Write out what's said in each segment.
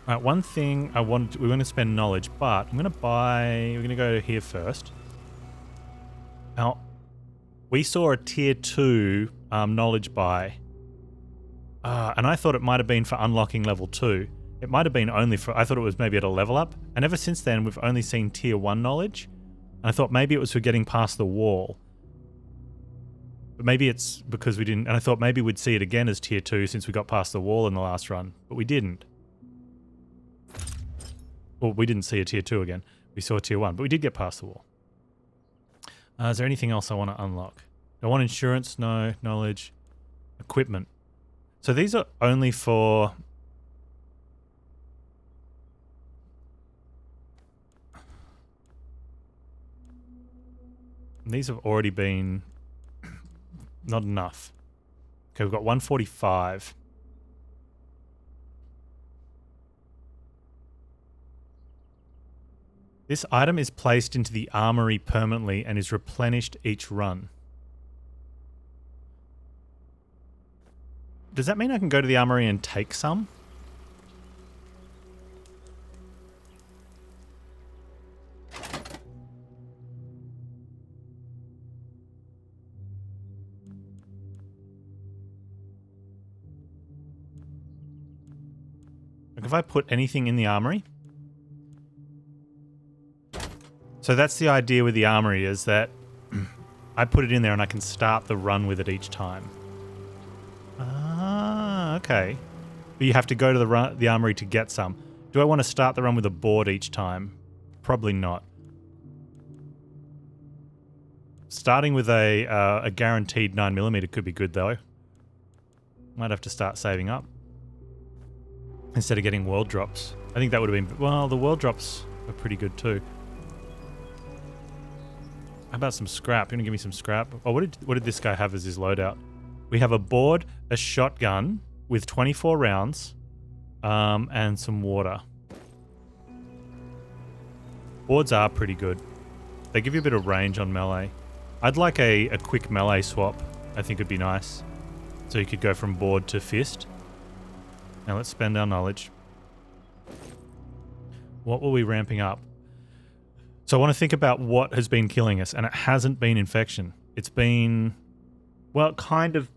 All right, one thing we want to spend knowledge, but I'm going to buy, we're going to go here first. Now, we saw a tier 2 knowledge buy, and I thought it might have been for unlocking level 2. It might have been only for, I thought it was maybe at a level up, and ever since then we've only seen tier 1 knowledge, and I thought maybe it was for getting past the wall. But maybe it's because we didn't, and I thought maybe we'd see it again as tier 2 since we got past the wall in the last run, but we didn't. Well, we didn't see a tier 2 again. We saw tier 1, but we did get past the wall. Is there anything else I want to unlock? I want insurance, no. Knowledge. Equipment. So these are only for... These have already been... not enough. Okay, we've got 145. This item is placed into the armory permanently and is replenished each run. Does that mean I can go to the armory and take some? Like if I put anything in the armory? So that's the idea with the armory, is that I put it in there and I can start the run with it each time. Ah, okay. But you have to go to the armory to get some. Do I want to start the run with a board each time? Probably not. Starting with a guaranteed 9mm could be good though. Might have to start saving up. Instead of getting world drops. I think that would have been... Well, the world drops are pretty good too. How about some scrap? You want to give me some scrap? Oh, what did this guy have as his loadout? We have a board, a shotgun with 24 rounds, and some water. Boards are pretty good. They give you a bit of range on melee. I'd like a quick melee swap. I think it'd be nice. So you could go from board to fist. Now let's spend our knowledge. What were we ramping up? So I want to think about what has been killing us, and it hasn't been infection. It's been, well, kind of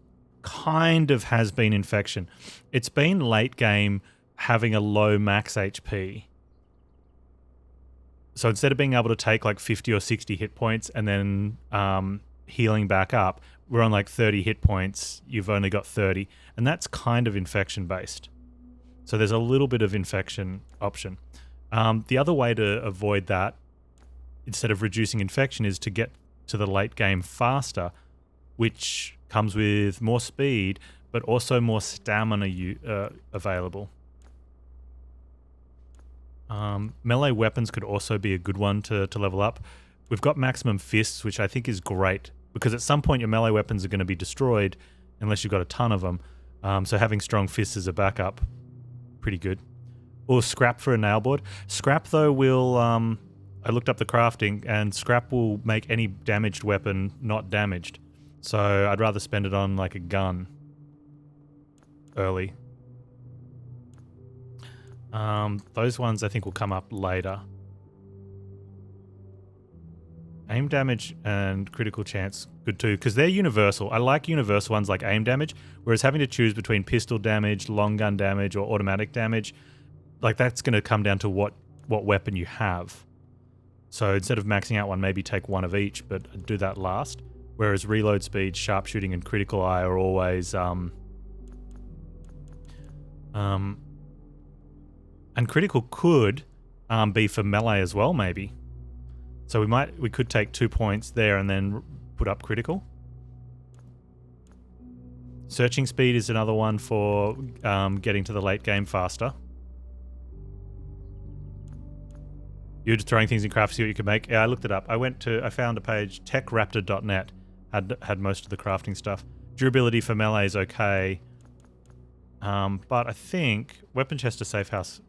has been infection. It's been late game having a low max HP. So instead of being able to take like 50 or 60 hit points and then healing back up, we're on like 30 hit points. You've only got 30, and that's kind of infection based. So there's a little bit of infection option. The other way to avoid that, instead of reducing infection, is to get to the late game faster, which comes with more speed, but also more stamina available. Melee weapons could also be a good one to level up. We've got maximum fists, which I think is great, because at some point your melee weapons are going to be destroyed unless you've got a ton of them. So having strong fists as a backup, pretty good. Or scrap for a nail board. Scrap, though, will... I looked up the crafting, and scrap will make any damaged weapon not damaged. So I'd rather spend it on like a gun early. Those ones I think will come up later. Aim damage and critical chance, good too, because they're universal. I like universal ones like aim damage, whereas having to choose between pistol damage, long gun damage, or automatic damage, like that's going to come down to what weapon you have. So instead of maxing out one, maybe take one of each, but do that last. Whereas reload speed, sharpshooting, and critical eye are always... and critical could be for melee as well, maybe. So we could take 2 points there and then put up critical. Searching speed is another one for getting to the late game faster. You're just throwing things in craft to see what you can make. Yeah, I looked it up. I found a page, techraptor.net, had most of the crafting stuff. Durability for melee is okay. But I think weapon chest to safe house,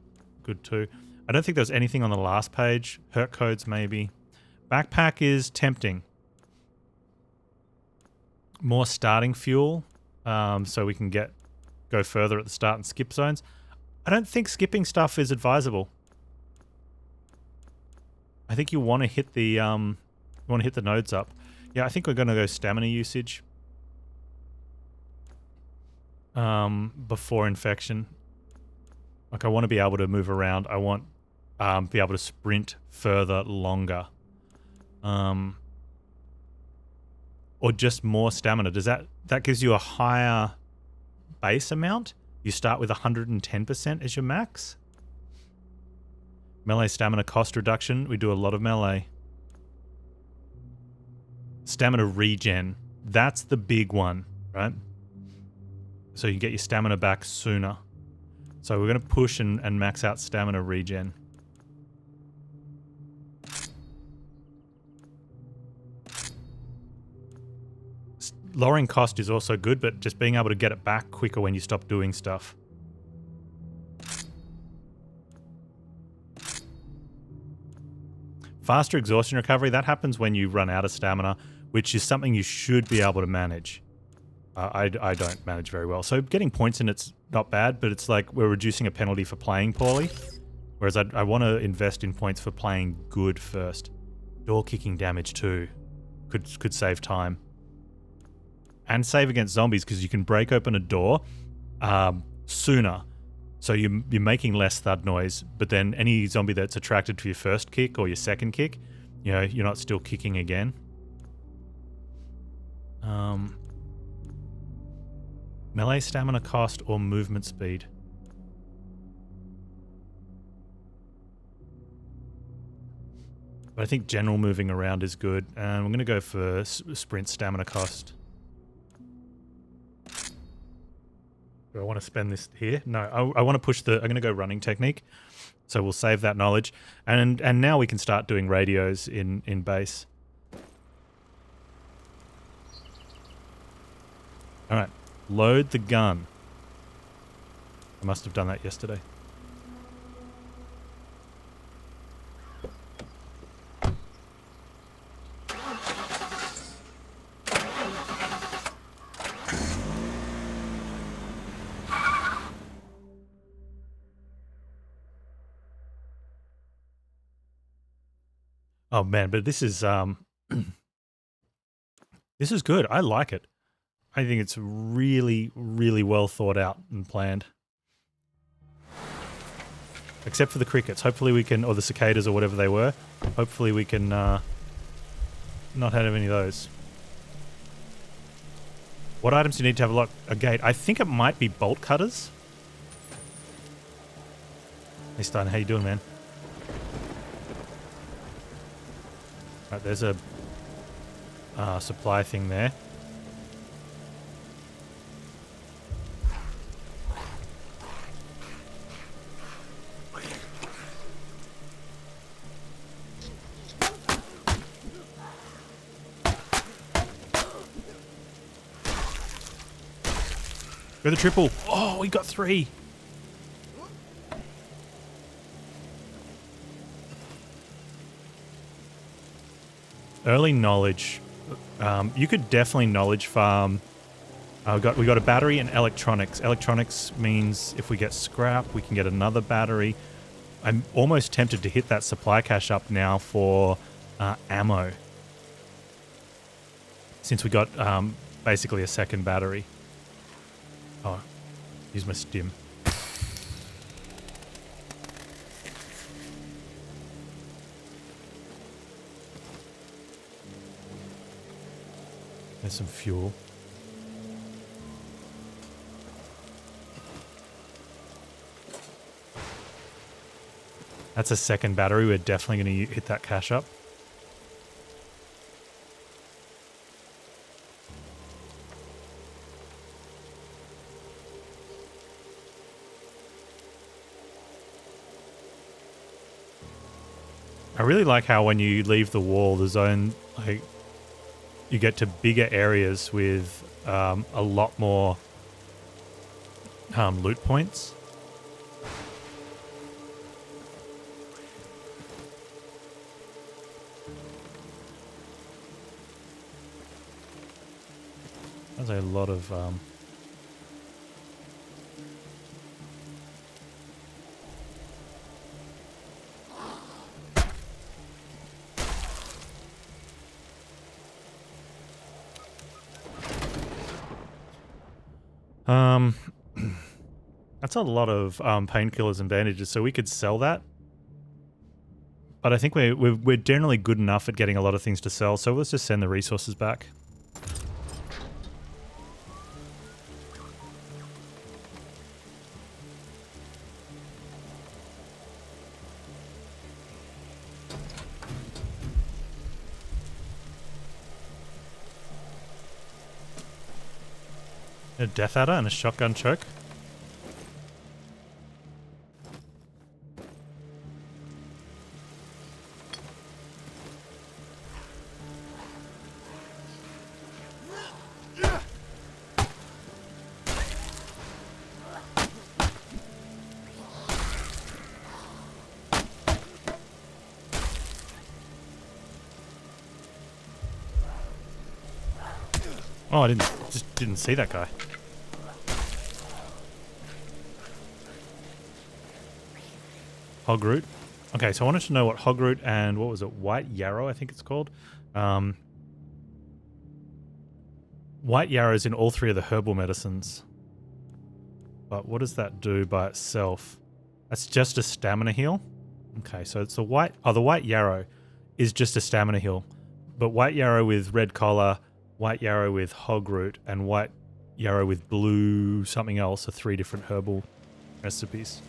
good too. I don't think there's anything on the last page. Hurt codes maybe. Backpack is tempting. More starting fuel, so we can go further at the start and skip zones. I don't think skipping stuff is advisable. I think you want to hit the nodes up. Yeah, I think we're going to go stamina usage before infection. Like I want to be able to move around. I want be able to sprint further longer. Or just more stamina. Does that gives you a higher base amount? You start with 110% as your max. Melee stamina cost reduction. We do a lot of melee. Stamina regen. That's the big one, right? So you get your stamina back sooner. So we're going to push and max out stamina regen. Lowering cost is also good, but just being able to get it back quicker when you stop doing stuff. Faster exhaustion recovery, that happens when you run out of stamina, which is something you should be able to manage. I don't manage very well. So getting points in it's not bad, but it's like we're reducing a penalty for playing poorly. Whereas I want to invest in points for playing good first. Door kicking damage too. Could save time. And save against zombies because you can break open a door sooner. So you're making less thud noise, but then any zombie that's attracted to your first kick or your second kick, you know, you're not still kicking again. Melee stamina cost or movement speed. But I think general moving around is good. And we're going to go for sprint stamina cost. Do I want to spend this here? No, I want to push I'm going to go running technique. So we'll save that knowledge. And now we can start doing radios in base. All right. Load the gun. I must have done that yesterday. Oh man, but this is this is good. I like it. I think it's really, really well thought out and planned. Except for the crickets. Hopefully we can, or the cicadas or whatever they were. Hopefully we can not have any of those. What items do you need to have a gate? I think it might be bolt cutters. Hey Stein, how you doing, man? Right, there's a supply thing there. Go the triple. Oh, we got 3. Early knowledge. You could definitely knowledge farm. We got a battery and electronics. Electronics means if we get scrap, we can get another battery. I'm almost tempted to hit that supply cache up now for ammo. Since we got basically a second battery. Oh, use my stim. There's some fuel. That's a second battery. We're definitely going to hit that cache up. I really like how when you leave the wall, the zone, like, you get to bigger areas with a lot more loot points. There's a lot of Um, that's a lot of painkillers and bandages, so we could sell that. But I think we're generally good enough at getting a lot of things to sell, so let's just send the resources back. A death adder and a shotgun choke. Oh, I just didn't see that guy. Hog root. Okay, so I wanted to know what hog root and what was it? White yarrow, I think it's called. White yarrow is in all three of the herbal medicines. But what does that do by itself? That's just a stamina heal. Okay, so it's the white yarrow is just a stamina heal. But white yarrow with red collar, white yarrow with hog root, and white yarrow with blue something else are 3 different herbal recipes.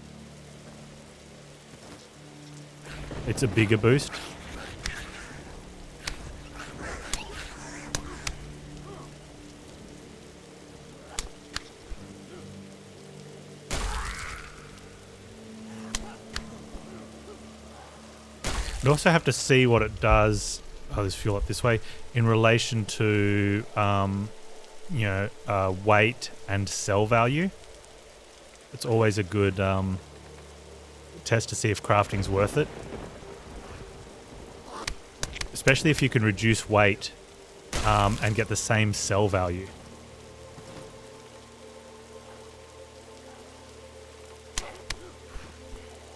It's a bigger boost. You also have to see what it does. Oh, there's fuel up this way in relation to, weight and sell value. It's always a good test to see if crafting's worth it. Especially if you can reduce weight and get the same sell value.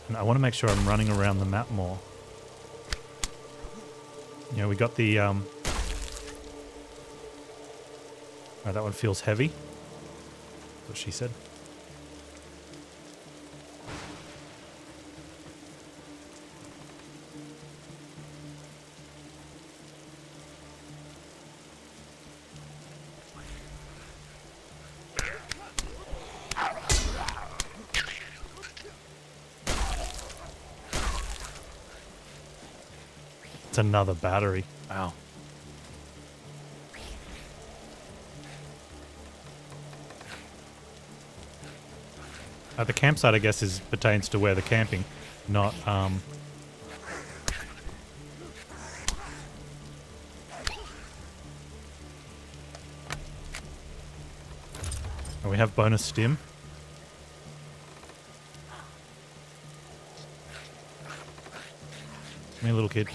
And I want to make sure I'm running around the map more. You know, we got the... Oh, that one feels heavy. That's what she said. It's another battery. Wow. The campsite, I guess, pertains to where they're camping, not And we have bonus stim. Come here, little kid.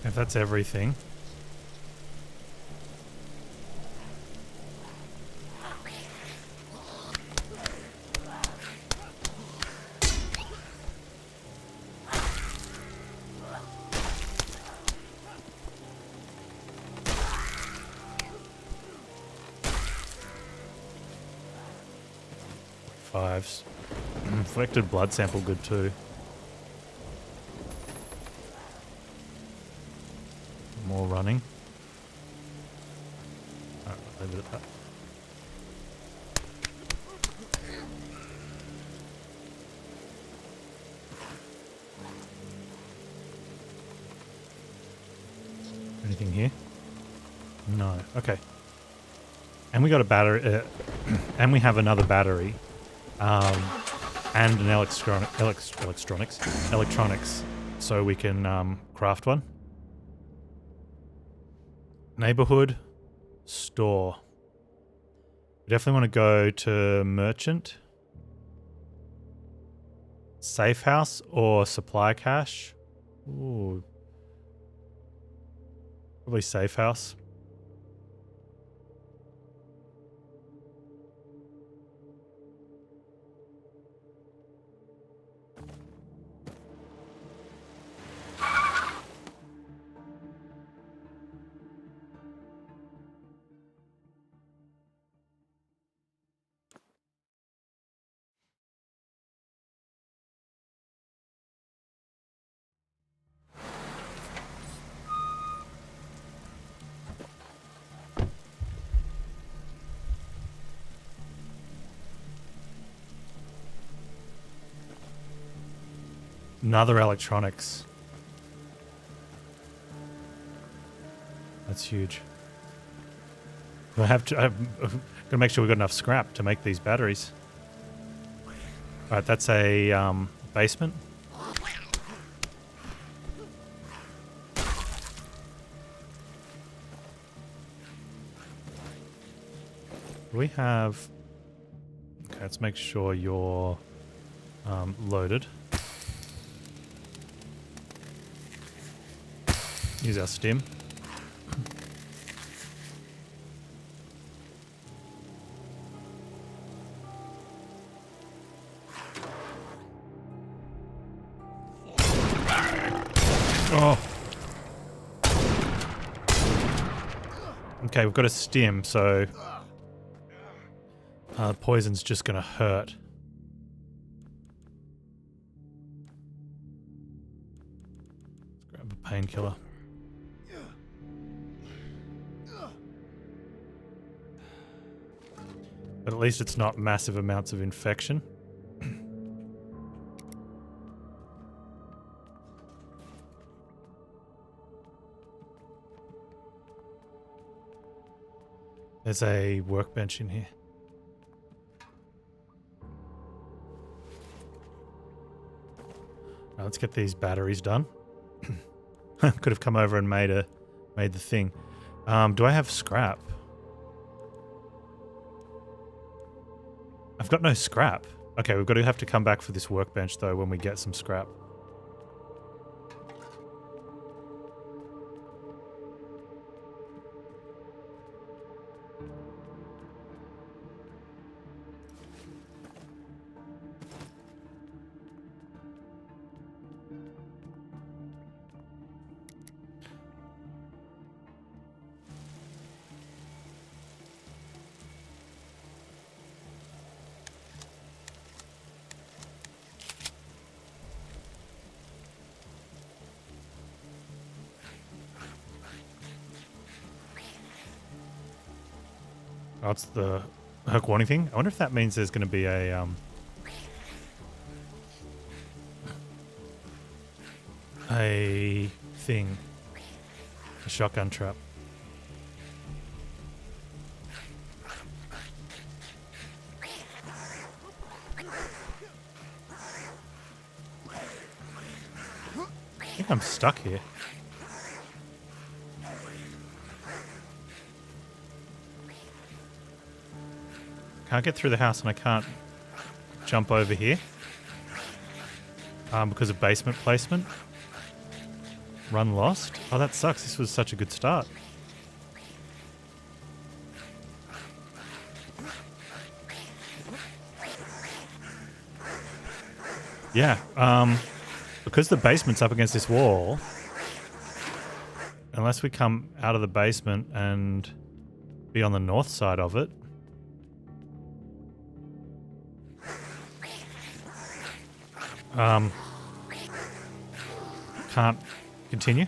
If that's everything. Fives. Inflected blood sample good too. More running. Alright, leave it at that. Anything here? No. Okay. And we got a battery, and we have another battery, and an electronics, so we can craft one. Neighborhood store. definitely want to go to merchant, safe house, or supply cache. Ooh, probably safe house. Another electronics. That's huge. I have to. I'm gonna make sure we've got enough scrap to make these batteries. All right, that's a basement. We have. Okay, let's make sure you're loaded. Use our stim. Oh. Okay, we've got a stim, so poison's just gonna hurt. Let's grab a painkiller. But at least it's not massive amounts of infection. There's a workbench in here. Now let's get these batteries done. Could have come over and made the thing. Do I have scrap? I've got no scrap. Okay, we've got to have to come back for this workbench though when we get some scrap. Oh, it's the hook warning thing. I wonder if that means there's going to be a thing, a shotgun trap. I think I'm stuck here. Can't get through the house and I can't jump over here because of basement placement. Run lost. Oh, that sucks. This was such a good start. Yeah, because the basement's up against this wall, unless we come out of the basement and be on the north side of it, can't continue.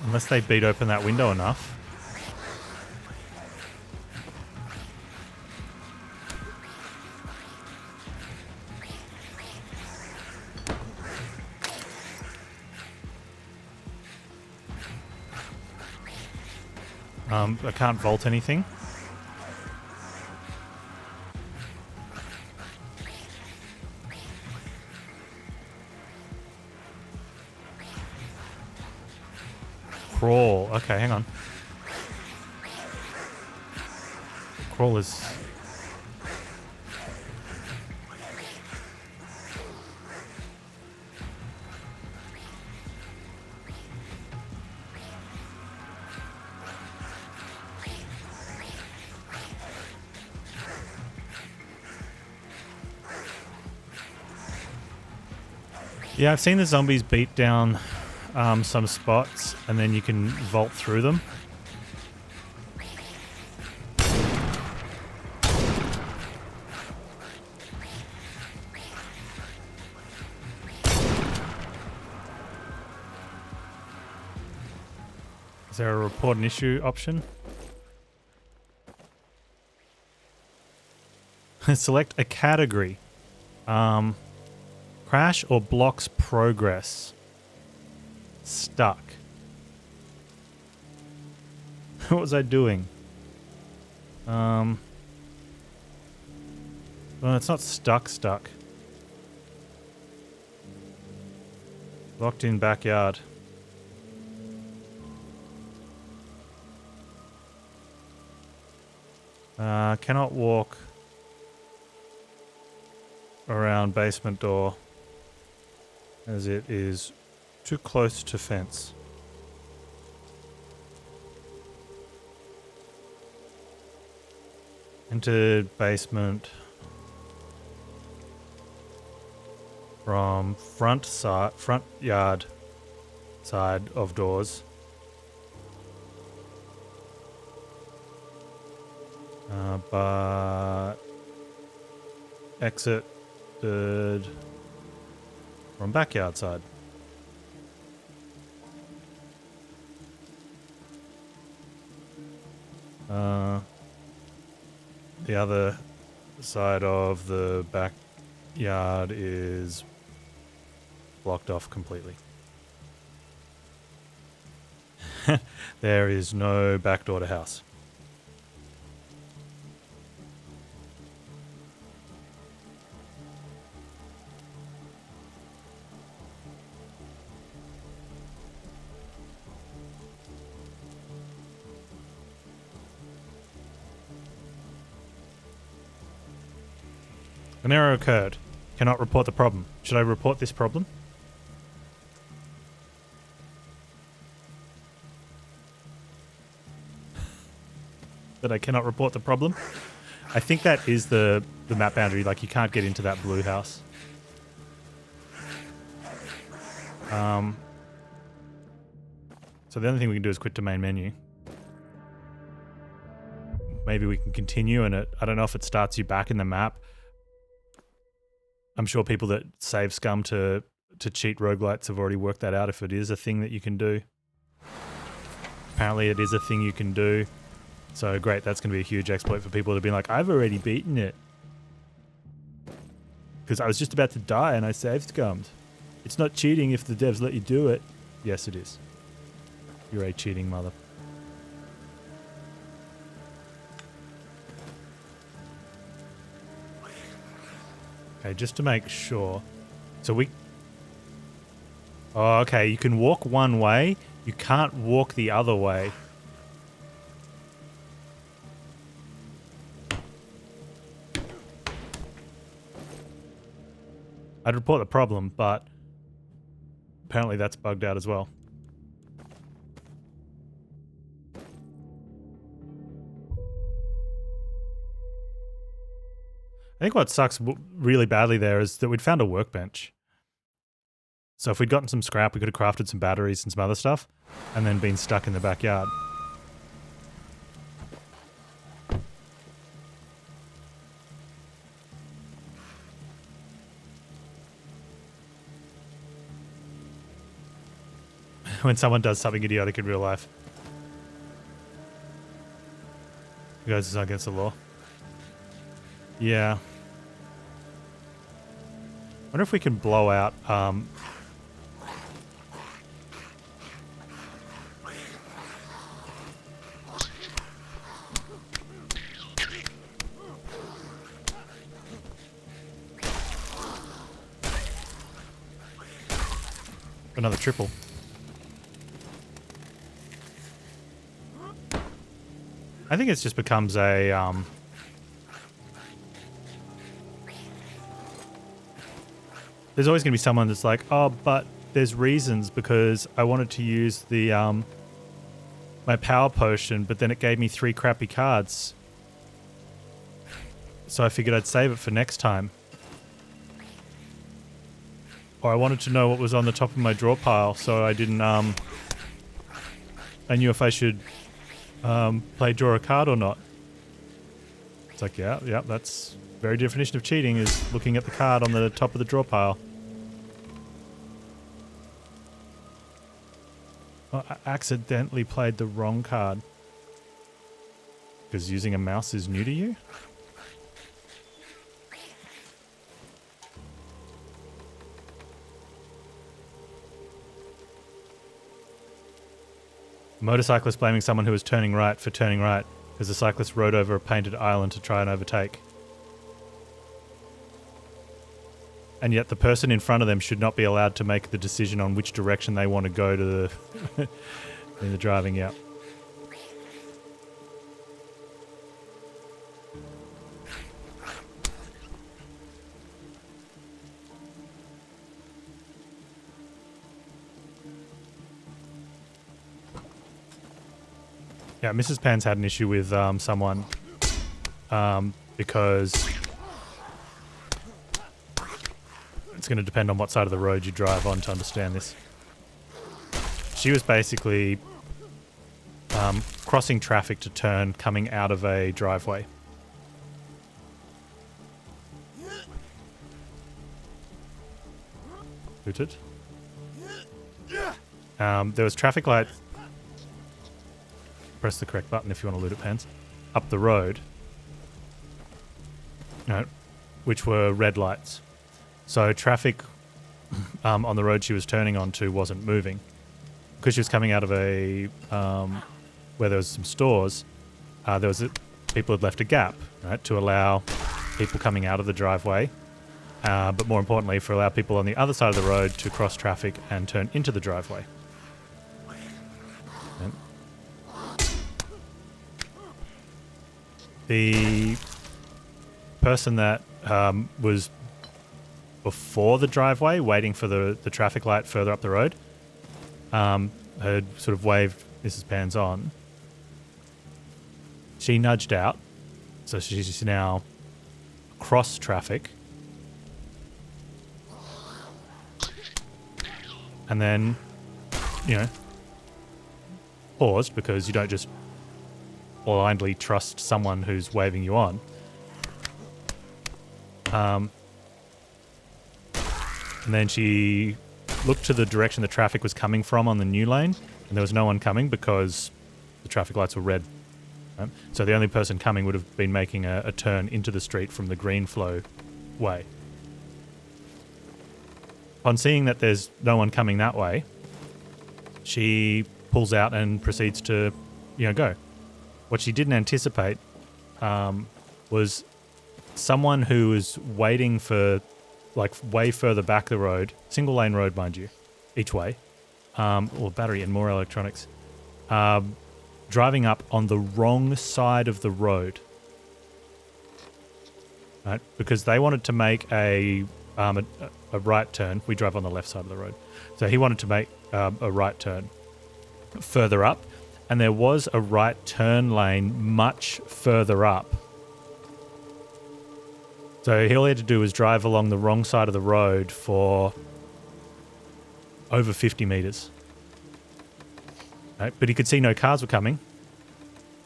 Unless they beat open that window enough. I can't vault anything. Crawl. Okay, hang on. Crawlers. Yeah, I've seen the zombies beat down some spots and then you can vault through them. Is there a report an issue option? Select a category. Crash or blocks progress. Stuck. What was I doing? Well, it's not stuck. Locked in backyard. Cannot walk around basement door as it is too close to fence. Entered basement from front yard side of doors. But exited from backyard side. The other side of the backyard is blocked off completely. There is no back door to house. An error occurred. Cannot report the problem. Should I report this problem? That I cannot report the problem? I think that is the map boundary. Like, you can't get into that blue house. So the only thing we can do is quit to main menu. Maybe we can continue and I don't know if it starts you back in the map. I'm sure people that save scum to cheat roguelites have already worked that out if it is a thing that you can do. Apparently it is a thing you can do. So great, that's going to be a huge exploit for people to be like, I've already beaten it. Because I was just about to die and I save scummed. It's not cheating if the devs let you do it. Yes, it is. You're a cheating mother. Okay, just to make sure. So we... Oh, okay, you can walk one way. You can't walk the other way. I'd report the problem, but apparently that's bugged out as well. I think what sucks really badly there is that we'd found a workbench. So if we'd gotten some scrap, we could have crafted some batteries and some other stuff, and then been stuck in the backyard. When someone does something idiotic in real life. You guys, it's not against the law. Yeah. Wonder if we can blow out another triple. I think it just becomes a there's always going to be someone that's like, oh, but there's reasons because I wanted to use the my power potion, but then it gave me 3 crappy cards. So I figured I'd save it for next time. Or I wanted to know what was on the top of my draw pile, so I didn't, I knew if I should play draw a card or not. It's like, yeah, that's very definition of cheating, is looking at the card on the top of the draw pile. Oh, I accidentally played the wrong card. Because using a mouse is new to you? Motorcyclist blaming someone who was turning right for turning right because the cyclist rode over a painted island to try and overtake. And yet the person in front of them should not be allowed to make the decision on which direction they want to go to the in the driving, yeah. Yeah, Mrs. Panz had an issue with someone because it's going to depend on what side of the road you drive on to understand this. She was basically crossing traffic to turn coming out of a driveway. Booted. There was traffic light. Press the correct button if you want to loot it, Panz. Up the road. No, which were red lights. So traffic on the road she was turning onto wasn't moving. Because she was coming out of a where there was some stores, people had left a gap, right, to allow people coming out of the driveway, but more importantly, for allow people on the other side of the road to cross traffic and turn into the driveway. And the person that was before the driveway, waiting for the traffic light further up the road, had sort of waved Mrs. Panz on. She nudged out, so she's now across traffic. And then, paused, because you don't just blindly trust someone who's waving you on. And then she looked to the direction the traffic was coming from on the new lane, and there was no one coming because the traffic lights were red. Right? So the only person coming would have been making a turn into the street from the green flow way. Upon seeing that there's no one coming that way, she pulls out and proceeds to, go. What she didn't anticipate was someone who was waiting for, way further back the road, single lane road, mind you, each way, or battery and more electronics, driving up on the wrong side of the road, right? Because they wanted to make a right turn. We drive on the left side of the road. So he wanted to make a right turn further up, and there was a right turn lane much further up. So all he had to do was drive along the wrong side of the road for over 50 meters. Right? But he could see no cars were coming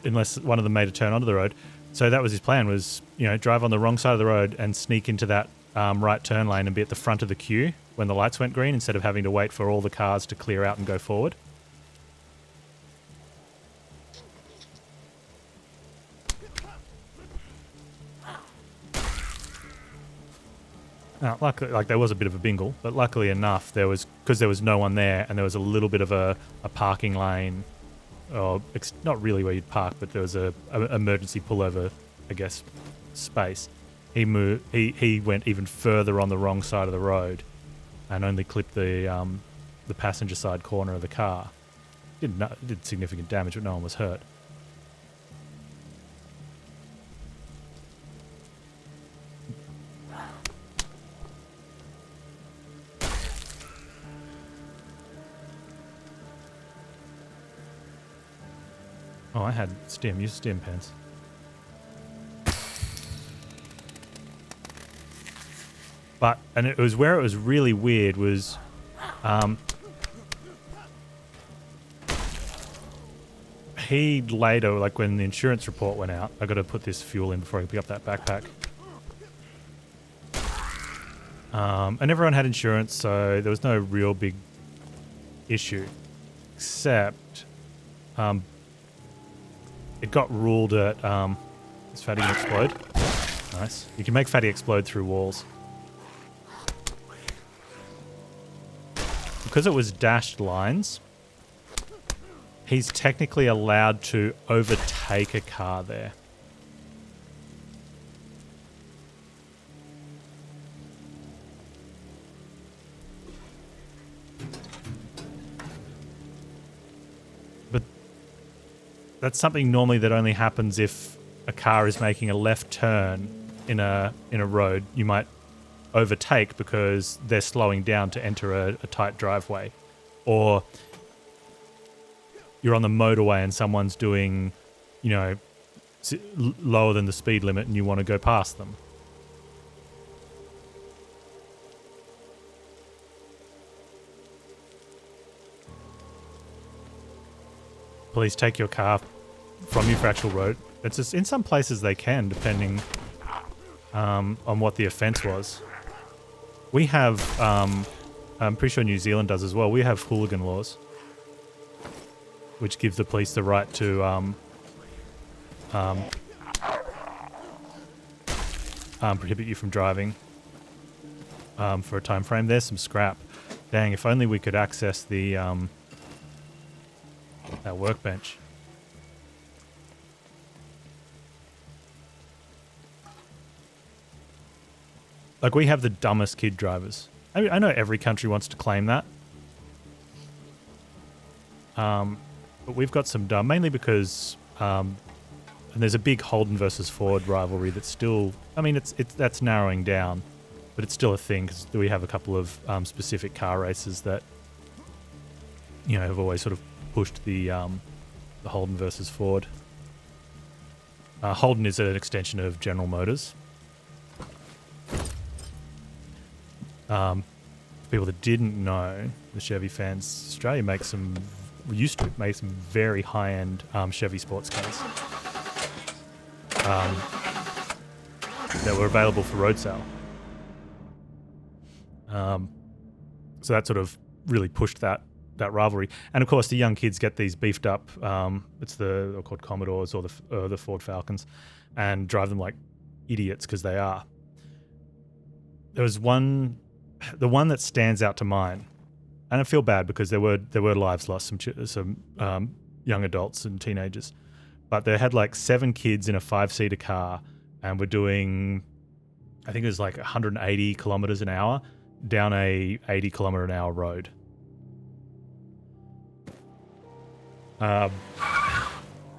unless one of them made a turn onto the road. So that was his plan, was, drive on the wrong side of the road and sneak into that right turn lane and be at the front of the queue when the lights went green, instead of having to wait for all the cars to clear out and go forward. Now, luckily, there was a bit of a bingle, but luckily enough, because there was no one there, and there was a little bit of a parking lane, or not really where you'd park, but there was a emergency pullover, I guess, space. He went even further on the wrong side of the road, and only clipped the passenger side corner of the car. Did significant damage, but no one was hurt. Oh, I had stim. Use stim, Panz. And it was where it was really weird was, he later, like when the insurance report went out, I got to put this fuel in before I pick up that backpack. And everyone had insurance, so there was no real big issue, except, it got ruled at, is Fatty gonna explode? Nice. You can make Fatty explode through walls. Because it was dashed lines, he's technically allowed to overtake a car there. But that's something normally that only happens if a car is making a left turn in a road. You might overtake because they're slowing down to enter a tight driveway, or you're on the motorway and someone's doing, you know, lower than the speed limit and you want to go past them. Please take your car from you for actual road. It's just, in some places they can, depending on what the offence was. We have, I'm pretty sure New Zealand does as well, we have hooligan laws, which give the police the right to prohibit you from driving for a time frame. There's some scrap. Dang, if only we could access the that workbench. Like, we have the dumbest kid drivers. I know every country wants to claim that. But we've got some dumb, mainly because, and there's a big Holden versus Ford rivalry that's still, I mean, that's narrowing down, but it's still a thing because we have a couple of specific car races that, you know, have always sort of pushed the Holden versus Ford. Holden is an extension of General Motors. People that didn't know, the Chevy fans, Australia used to make some very high-end Chevy sports cars that were available for road sale. So that sort of really pushed that rivalry. And of course, the young kids get these beefed up. They're called Commodores or the Ford Falcons, and drive them like idiots because they are. There was the one that stands out to mine, and I feel bad because there were lives lost, some young adults and teenagers, but they had like 7 kids in a 5-seater car, and were doing, I think it was like 180 kilometers an hour down a 80 kilometer an hour road. And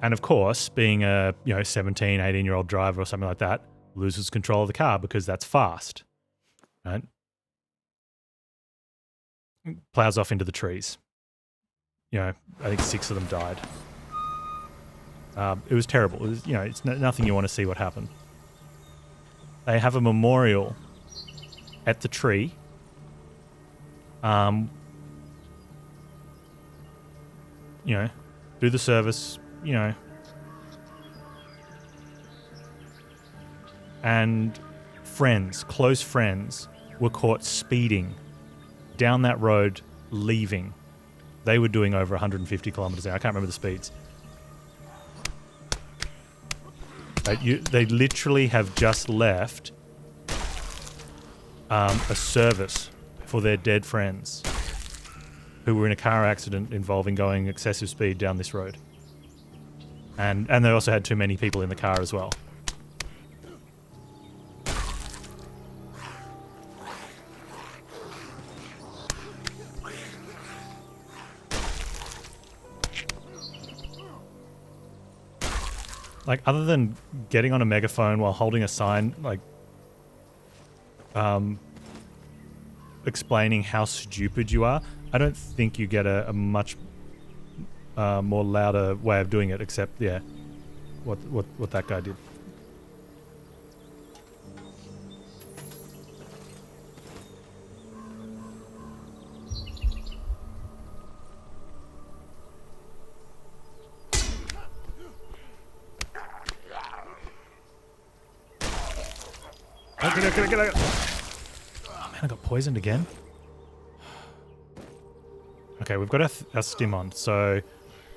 of course, being a 17, 18-year-old driver or something like that, loses control of the car because that's fast, right? Plows off into the trees. I think 6 of them died. It was terrible. It was, it's nothing you want to see what happened. They have a memorial at the tree. Do the service, and close friends, were caught speeding down that road, leaving. They were doing over 150 kilometers an hour. I can't remember the speeds. They literally have just left a service for their dead friends who were in a car accident involving going excessive speed down this road. And they also had too many people in the car as well. Like, other than getting on a megaphone while holding a sign, like, explaining how stupid you are, I don't think you get a much more louder way of doing it, except yeah, what that guy did. Get out. Oh man, I got poisoned again. Okay, we've got our stim on, so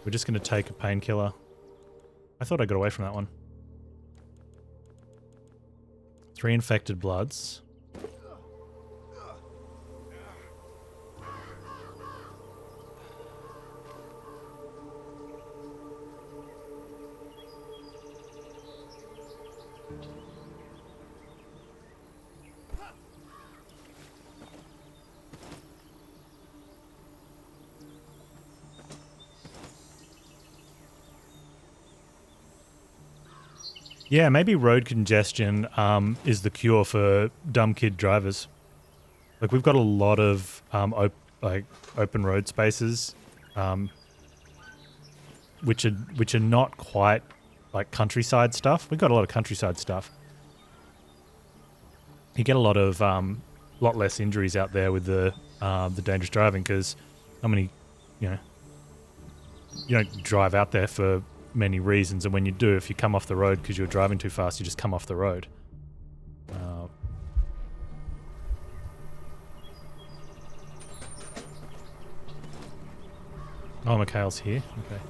we're just going to take a painkiller. I thought I got away from that one. 3 infected bloods. Yeah, maybe road congestion is the cure for dumb kid drivers. Like, we've got a lot of open road spaces, which are not quite like countryside stuff. We've got a lot of countryside stuff. You get a lot less injuries out there with the dangerous driving because how many, you don't drive out there for many reasons, and when you do, if you come off the road because you're driving too fast, you just come off the road. Oh, Mikhail's here. Okay.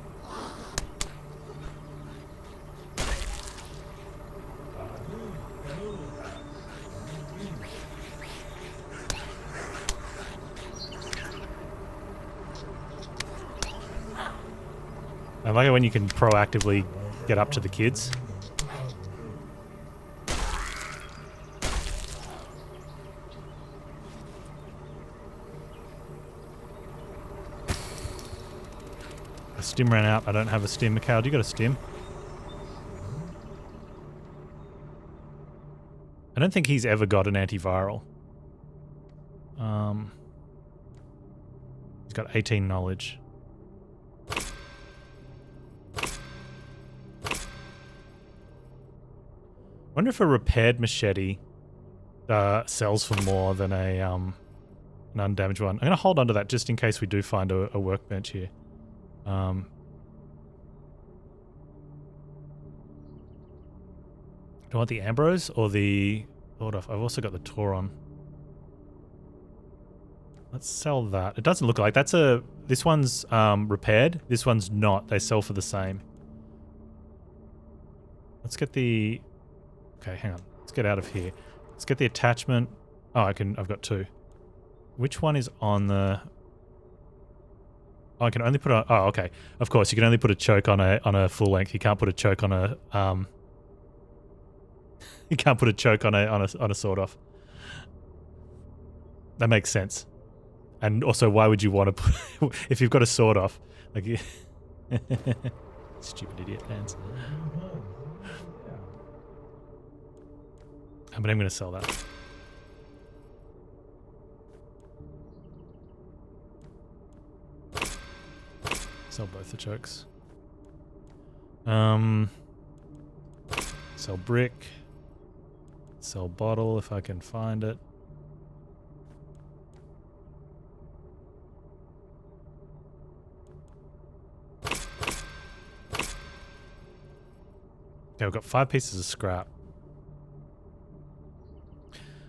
I like it when you can proactively get up to the kids. A stim ran out. I don't have a stim. Mikhail, do you got a stim? I don't think he's ever got an antiviral. He's got 18 knowledge. Wonder if a repaired machete sells for more than an undamaged one. I'm going to hold on to that just in case we do find a workbench here. Do I want the Ambrose or the... Hold off, I've also got the Tauron. Let's sell that. It doesn't look like that's a... This one's repaired. This one's not. They sell for the same. Let's get the... Okay, hang on. Let's get out of here. Let's get the attachment. Oh, I've got 2. Which one is on the... Oh, I can only put a... Oh, okay. Of course, you can only put a choke on a full length. You can't put a choke on a... You can't put a choke on a sword off. That makes sense. And also, why would you want to put... if you've got a sword off? Like... Stupid idiot, Panz. But I'm going to sell that. Sell both the chokes. Sell brick. Sell bottle if I can find it. Okay, we've got 5 pieces of scrap.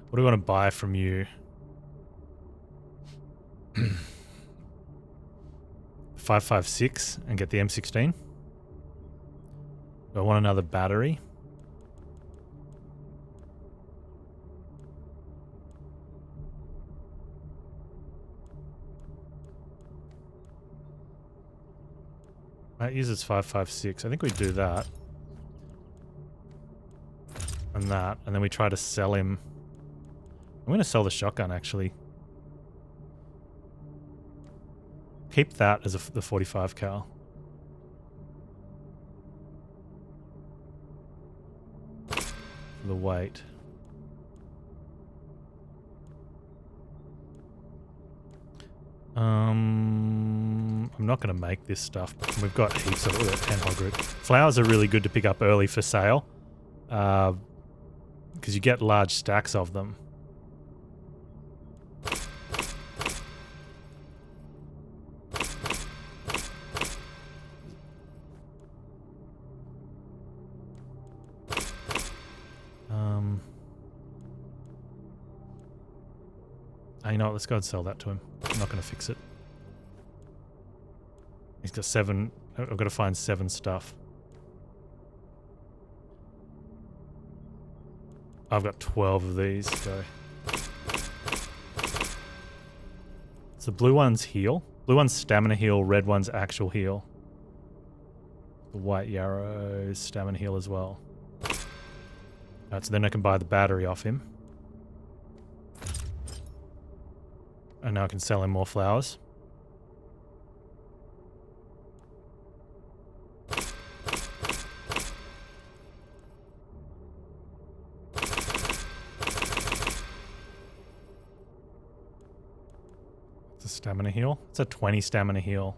What do we want to buy from you? 556 and get the M16. Do I want another battery? That uses 556. I think we do that. And that. And then we try to sell him. I'm going to sell the shotgun, actually. Keep that as the 45 cal. For the weight. I'm not going to make this stuff. We've got heaps of it. We've got 10 hog root. Flowers are really good to pick up early for sale. Because you get large stacks of them. You know what, let's go and sell that to him. I'm not going to fix it. He's got 7. I've got to find 7 stuff. I've got 12 of these. Go. So blue one's heal. Blue one's stamina heal. Red one's actual heal. The white yarrow's stamina heal as well. Alright, so then I can buy the battery off him. And now I can sell him more flowers. It's a stamina heal. It's a 20 stamina heal.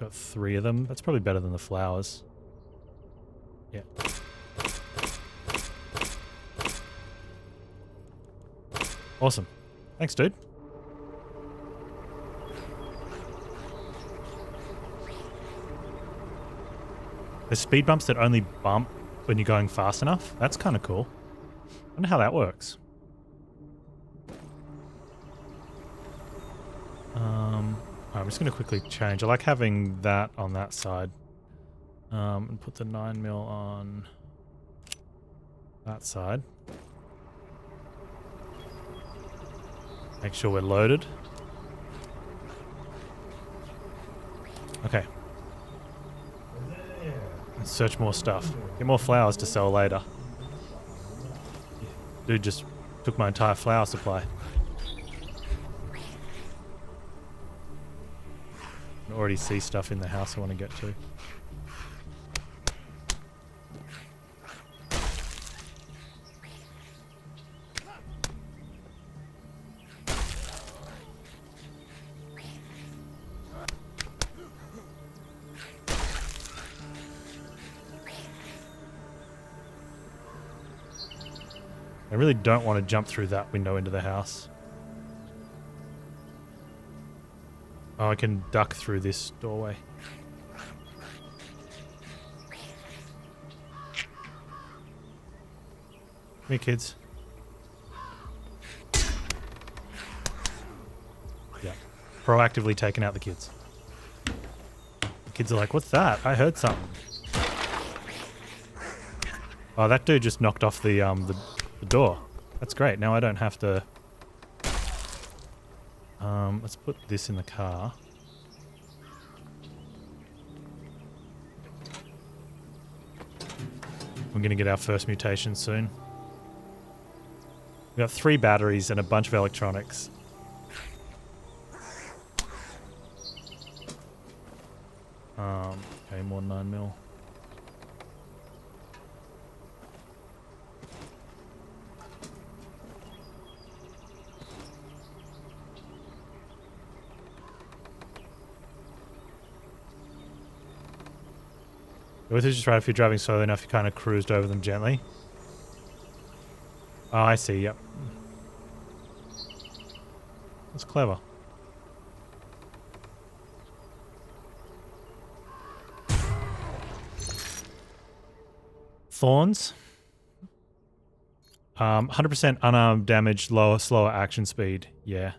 Got 3 of them. That's probably better than the flowers. Yeah. Awesome. Thanks, dude. There's speed bumps that only bump when you're going fast enough. That's kind of cool. I wonder how that works. I'm just going to quickly change. I like having that on that side. And put the 9mm on that side. Make sure we're loaded. Okay. Let's search more stuff. Get more flowers to sell later. Dude just took my entire flower supply. I already see stuff in the house I want to get to. I really don't want to jump through that window into the house. Oh, I can duck through this doorway. Come here, kids. Yeah. Proactively taking out the kids. The kids are like, what's that? I heard something. Oh, that dude just knocked off the door. That's great. Now I don't have to... let's put this in the car. We're going to get our first mutation soon. We've got 3 batteries and a bunch of electronics. Okay, more 9mm. With just right, if you're driving slowly enough, you kind of cruised over them gently. Oh, I see, yep. That's clever. Thorns. 100% unarmed damage, slower action speed. Yeah.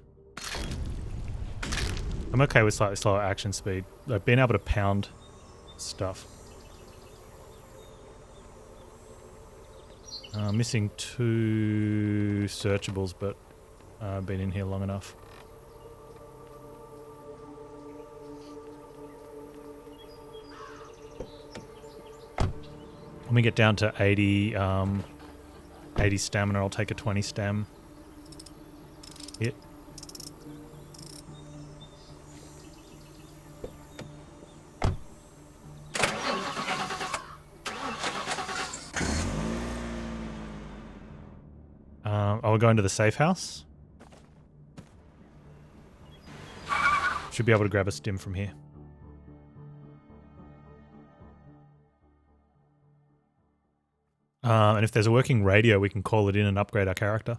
I'm okay with slightly slower action speed. Like being able to pound stuff. Missing 2 searchables, but I've been in here long enough. When we get down to 80, 80 stamina, I'll take a 20 stam hit. I'll go into the safe house. Should be able to grab a stim from here. And if there's a working radio, we can call it in and upgrade our character.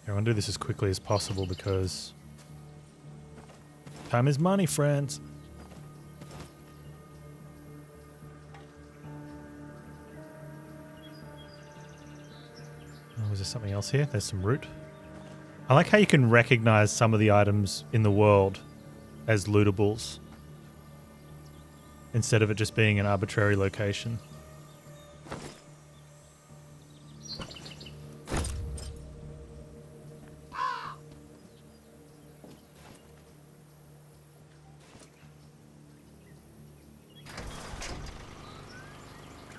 I want to do this as quickly as possible because time is money, friends. Oh, is there something else here? There's some root. I like how you can recognize some of the items in the world as lootables instead of it just being an arbitrary location.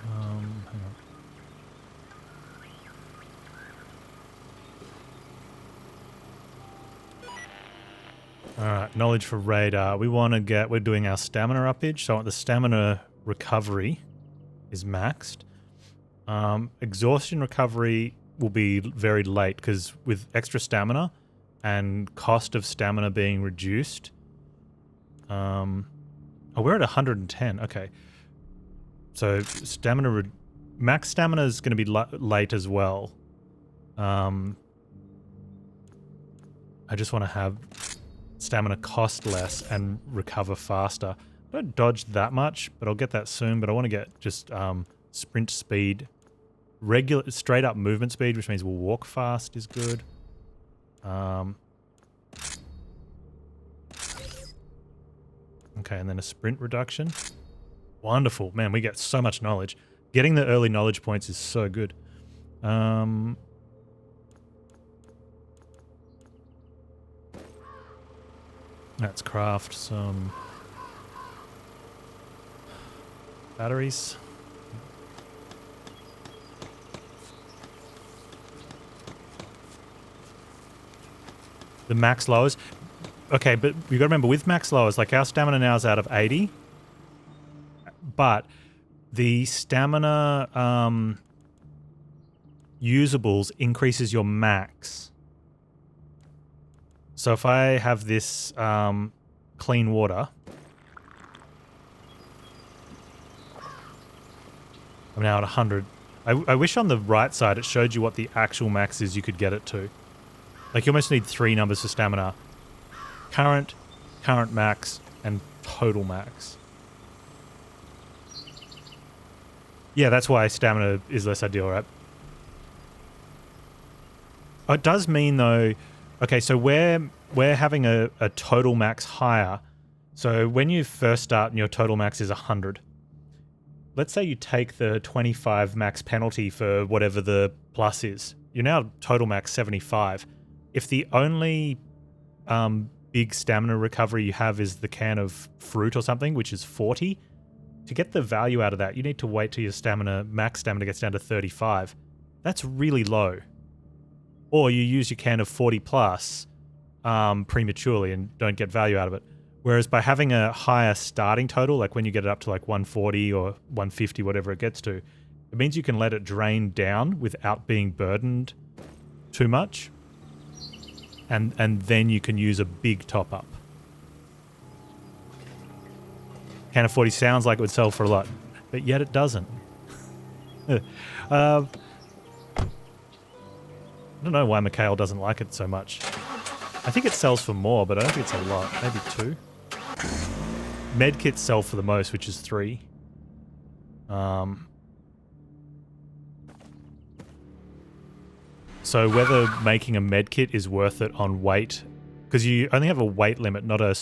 Hang on. Alright, knowledge for radar. We want to get, we're doing our stamina uppage, so I want the stamina recovery is maxed. Exhaustion recovery will be very late because with extra stamina and cost of stamina being reduced. Oh, we're at 110. Okay. So stamina, max stamina is going to be late as well. I just want to have stamina cost less and recover faster. I don't dodge that much, but I'll get that soon. But I want to get just sprint speed, regular straight up movement speed, which means we'll walk fast is good. Okay, and then a sprint reduction. Wonderful. Man, we get so much knowledge. Getting the early knowledge points is so good. Let's craft some batteries. The max lowers. Okay, but you gotta remember with max lowers, like our stamina now is out of 80. But the stamina usables increases your max. So if I have this clean water, I'm now at 100. I wish on the right side it showed you what the actual max is you could get it to. Like you almost need 3 numbers for stamina. Current max, and total max. Yeah, that's why stamina is less ideal, right? It does mean though, okay, so we're having a total max higher. So when you first start and your total max is 100, let's say you take the 25 max penalty for whatever the plus is. You're now total max 75. If the only big stamina recovery you have is the can of fruit or something, which is 40, to get the value out of that, you need to wait till your max stamina gets down to 35. That's really low. Or you use your can of 40 plus prematurely and don't get value out of it. Whereas by having a higher starting total, like when you get it up to like 140 or 150, whatever it gets to, it means you can let it drain down without being burdened too much. And then you can use a big top up. Can of 40 sounds like it would sell for a lot, but yet it doesn't. I don't know why Mikhail doesn't like it so much. I think it sells for more, but I don't think it's a lot. Maybe 2. Medkits sell for the most, which is 3. So whether making a medkit is worth it on weight, because you only have a weight limit, not a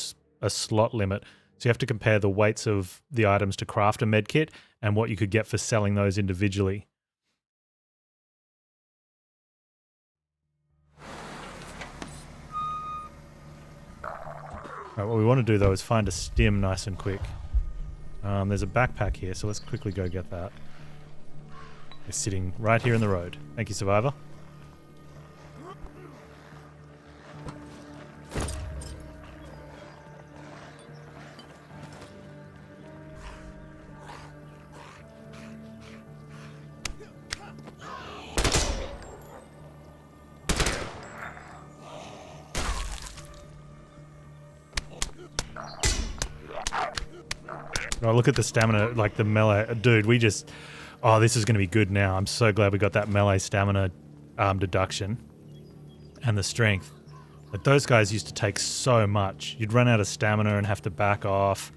slot limit. So you have to compare the weights of the items to craft a medkit and what you could get for selling those individually. Right, what we want to do though is find a stim nice and quick. There's a backpack here, so let's quickly go get that. It's sitting right here in the road. Thank you, Survivor. Oh, look at the stamina, like the melee. Dude, we just... Oh, this is going to be good now. I'm so glad we got that melee stamina deduction. And the strength. But those guys used to take so much. You'd run out of stamina and have to back off.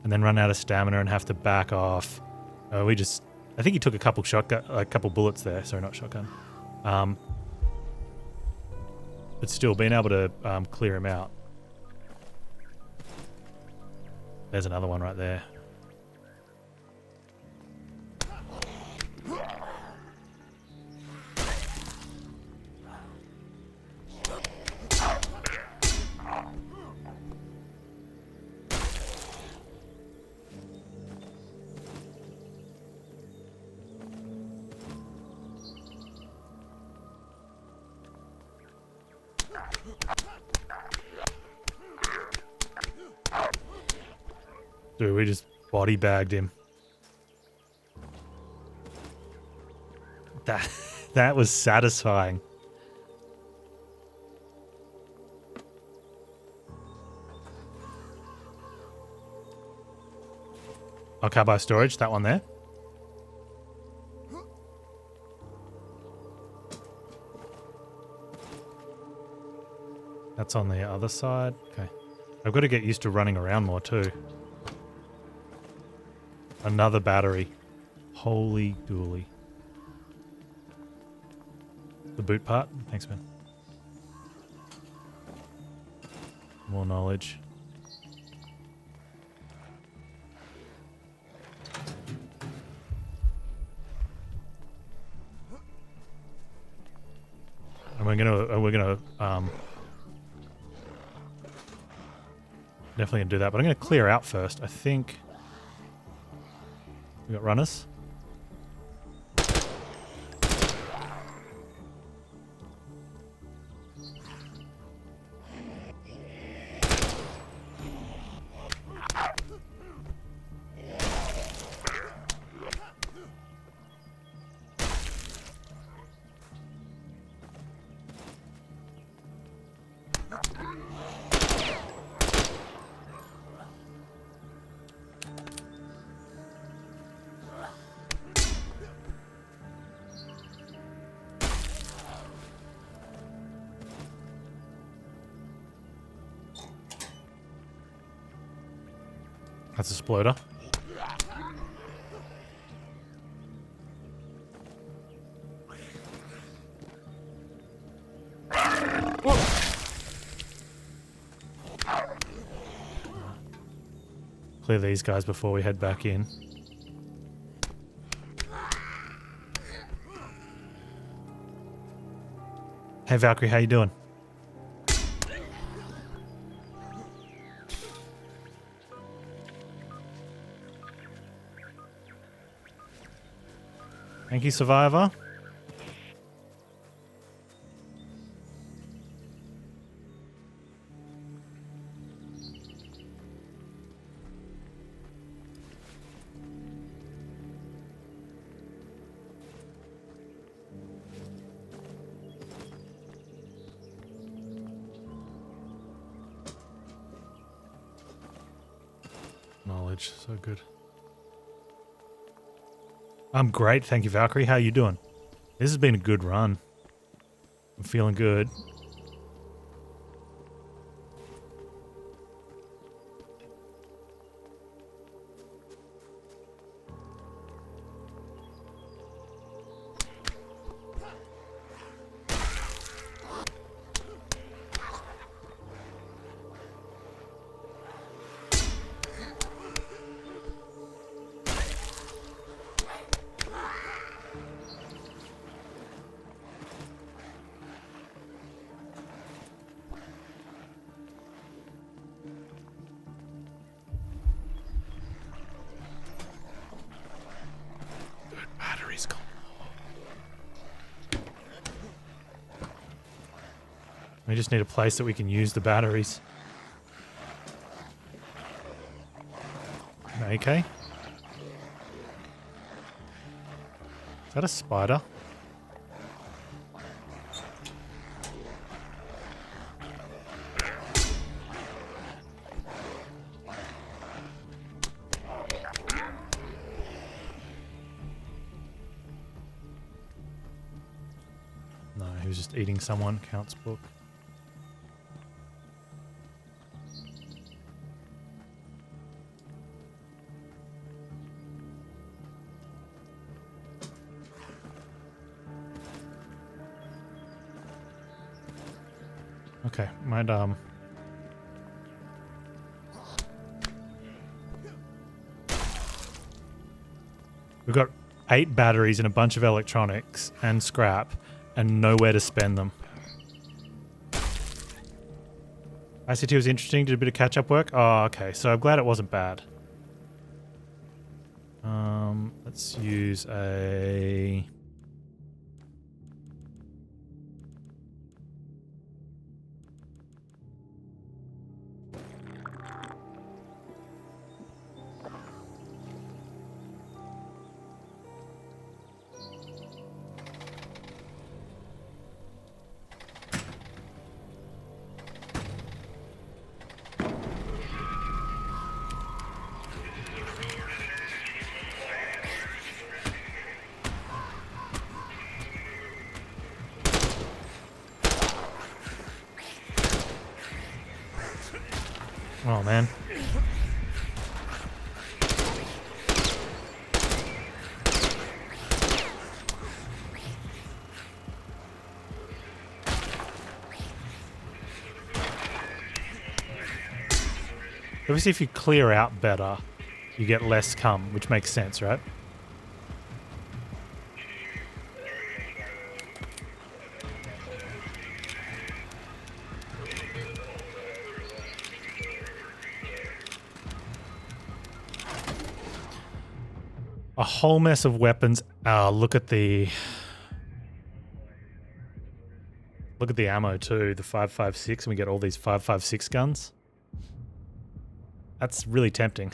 And then run out of stamina and have to back off. We just... I think he took a couple bullets there. Sorry, not shotgun. But still, being able to clear him out. There's another one right there. Dude, we just body bagged him. That was satisfying. Okay, by storage, that one there. That's on the other side. Okay. I've got to get used to running around more too. Another battery. Holy dooly. The boot part. Thanks, man. More knowledge. And we're gonna definitely gonna do that, but I'm gonna clear out first. I think we got runners. That's a sploder. Clear these guys before we head back in. Hey Valkyrie, how you doing? Thank you, Survivor. Knowledge, so good. I'm great, thank you, Valkyrie. How you doing? This has been a good run. I'm feeling good. We just need a place that we can use the batteries. An AK? Is that a spider? just eating someone. Counts book. Okay, might we've got 8 batteries and a bunch of electronics and scrap and nowhere to spend them. ICT was interesting, did a bit of catch-up work. Oh, okay, so I'm glad it wasn't bad. Let's use a... Oh, man. Obviously, if you clear out better, you get less cum, which makes sense, right? A whole mess of weapons. Look at the ammo too. The 5.56, and we get all these 5.56 guns. That's really tempting.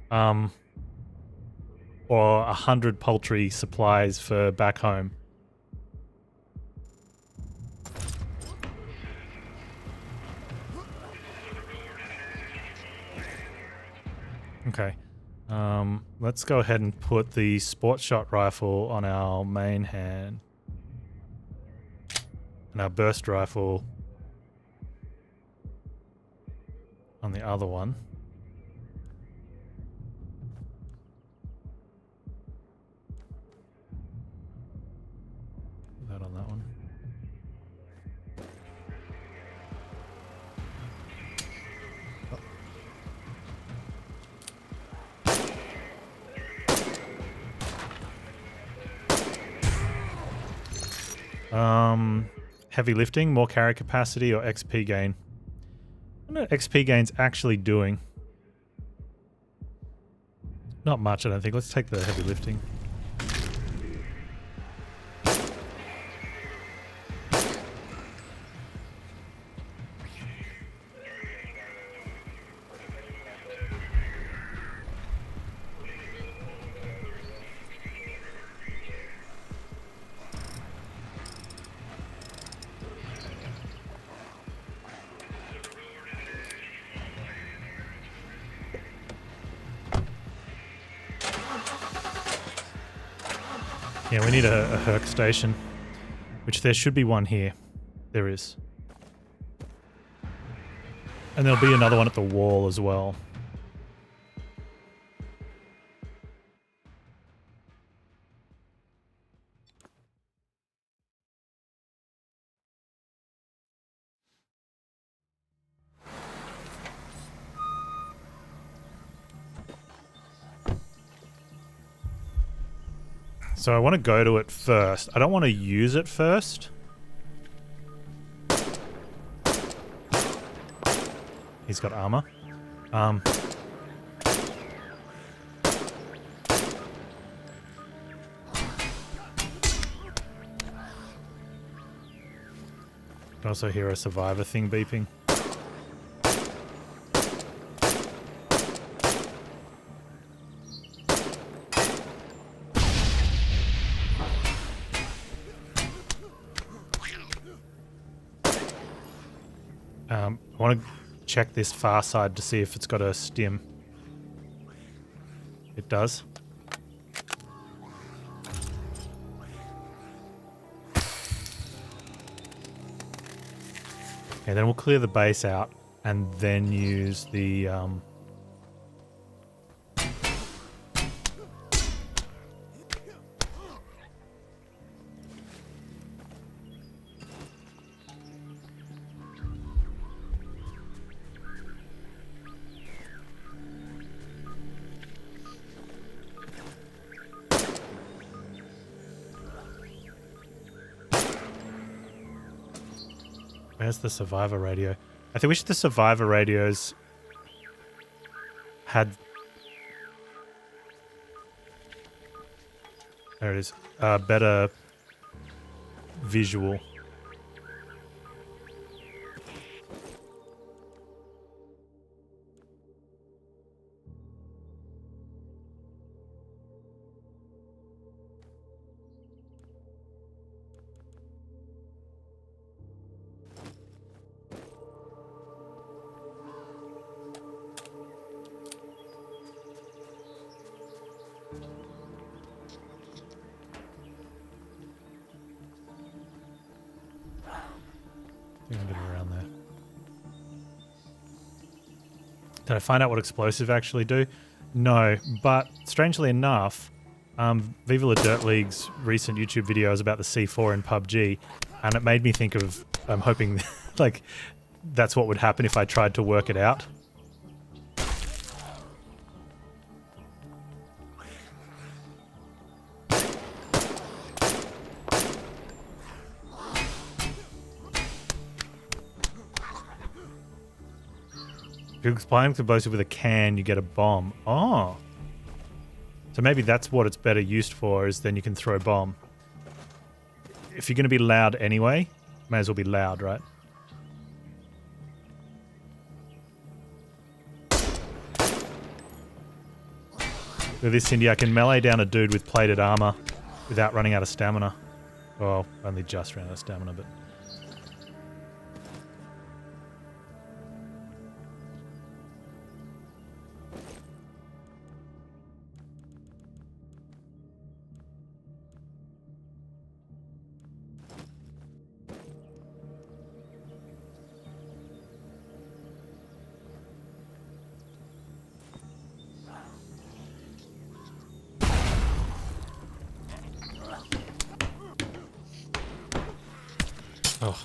Or 100 poultry supplies for back home. Okay. Let's go ahead and put the sport shot rifle on our main hand. And our burst rifle on the other one. Put that on that one. Heavy lifting, more carry capacity, or XP gain? I don't know what XP gain's actually doing. Not much, I don't think. Let's take the heavy lifting. Yeah, we need a Herc station, which there should be one here. There is. And there'll be another one at the wall as well. So I want to go to it first. I don't want to use it first. He's got armor. I can also hear a survivor thing beeping. I want to check this far side to see if it's got a stim. It does. Okay, then we'll clear the base out and then use the... Where's the survivor radio? I wish the survivor radios had... There it is. Better visual. Around there. Did I find out what explosives actually do? No, but strangely enough, Viva La Dirt League's recent YouTube video is about the C4 in PUBG, and it made me think of, I'm hoping like that's what would happen if I tried to work it out. If you're supplying explosive with a can, you get a bomb. Oh. So maybe that's what it's better used for, is then you can throw a bomb. If you're going to be loud anyway, may as well be loud, right? With this Cindy, I can melee down a dude with plated armor without running out of stamina. Well, only just ran out of stamina, but... Oh.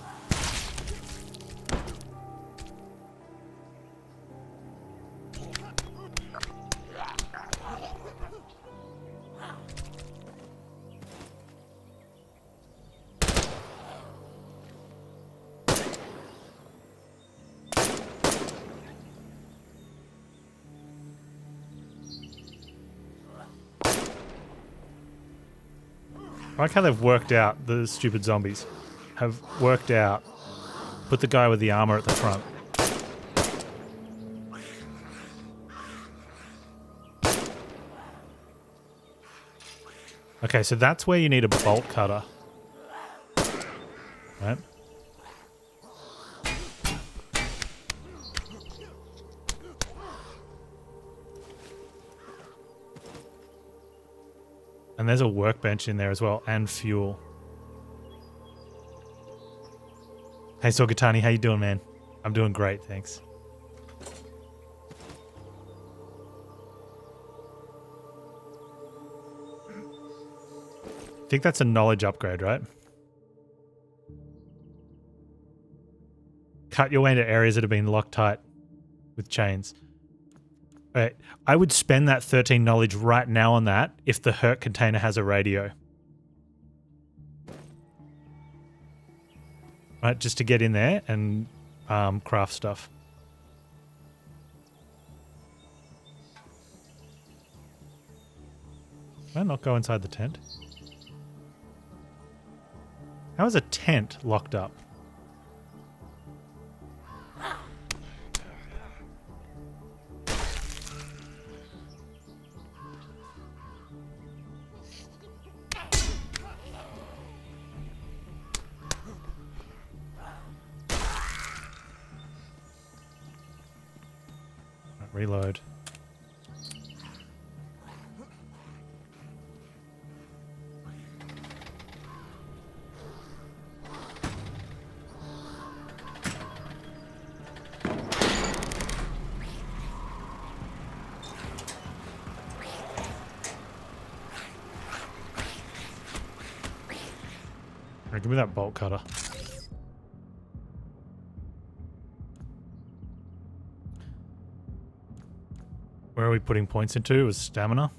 I like how they've worked out, the stupid zombies have worked out, put the guy with the armor at the front. Okay, so that's where you need a bolt cutter. Right? And there's a workbench in there as well, and fuel. Hey, Sogatani, how you doing, man? I'm doing great, thanks. I think that's a knowledge upgrade, right? Cut your way into areas that have been locked tight with chains. Alright, I would spend that 13 knowledge right now on that if the hurt container has a radio. Right, just to get in there and craft stuff. Can I not go inside the tent? How is a tent locked up? Reload. give me that bolt cutter. Where are we putting points into? It was stamina.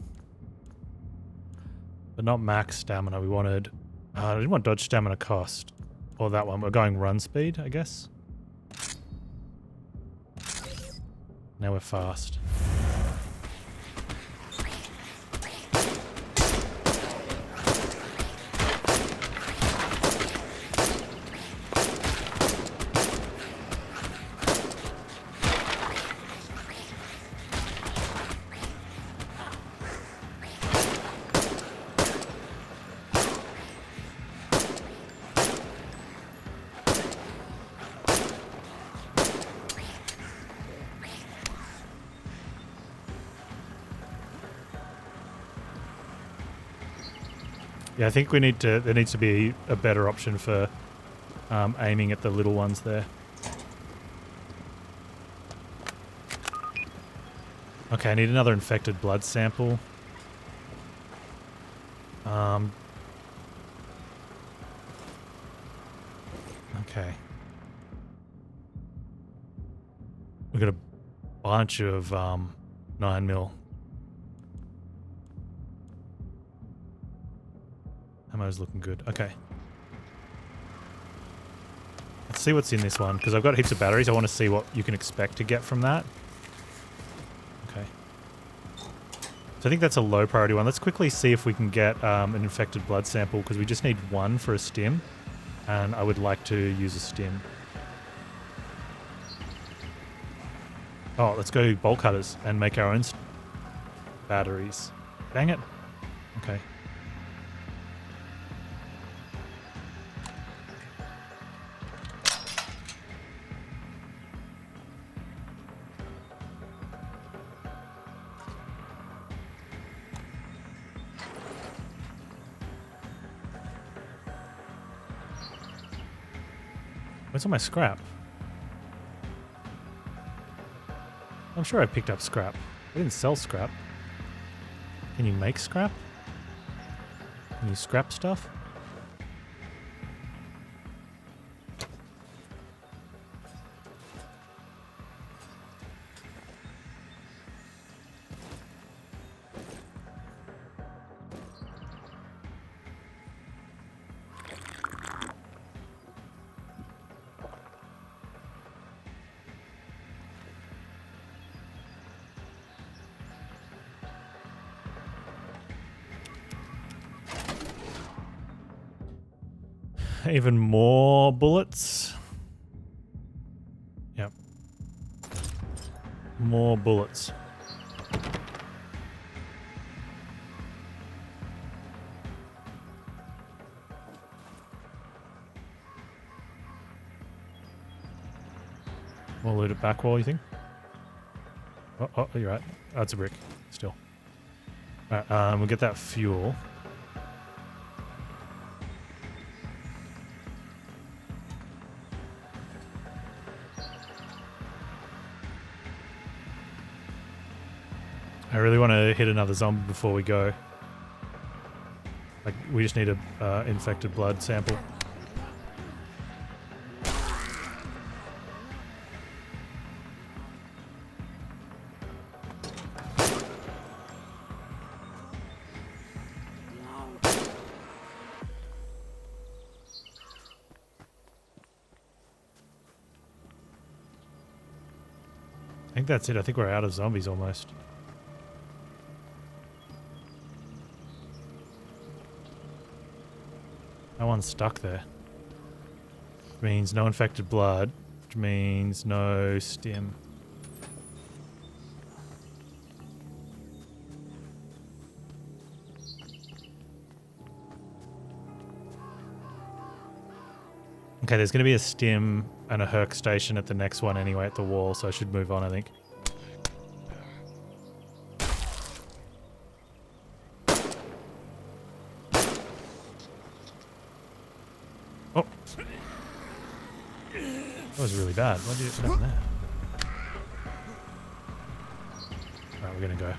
But not max stamina. We wanted... I didn't want dodge stamina cost. Or that one. We're going run speed, I guess. Now we're fast. Yeah, I think we need to. There needs to be a better option for aiming at the little ones there. Okay, I need another infected blood sample. Okay. We've got a bunch of 9mm. Ammo's looking good. Okay. Let's see what's in this one, because I've got heaps of batteries. I want to see what you can expect to get from that. Okay. So I think that's a low priority one. Let's quickly see if we can get an infected blood sample, because we just need one for a stim, and I would like to use a stim. Oh, let's go bolt cutters and make our own batteries. Dang it. Okay. Where's all my scrap? I'm sure I picked up scrap. I didn't sell scrap. Can you make scrap? Can you scrap stuff? Even more bullets. Yep. More bullets. More loot at back wall, you think? Oh, you're right. Oh, it's a brick. Still. Alright, we'll get that fuel. I really want to hit another zombie before we go. Like, we just need a infected blood sample. I think that's it. I think we're out of zombies almost. That one's stuck there. Which means no infected blood, which means no stim. Okay, there's going to be a stim and a herc station at the next one anyway at the wall, so I should move on, I think. Oh! That was really bad. What did you happen there? Alright, we're going to go.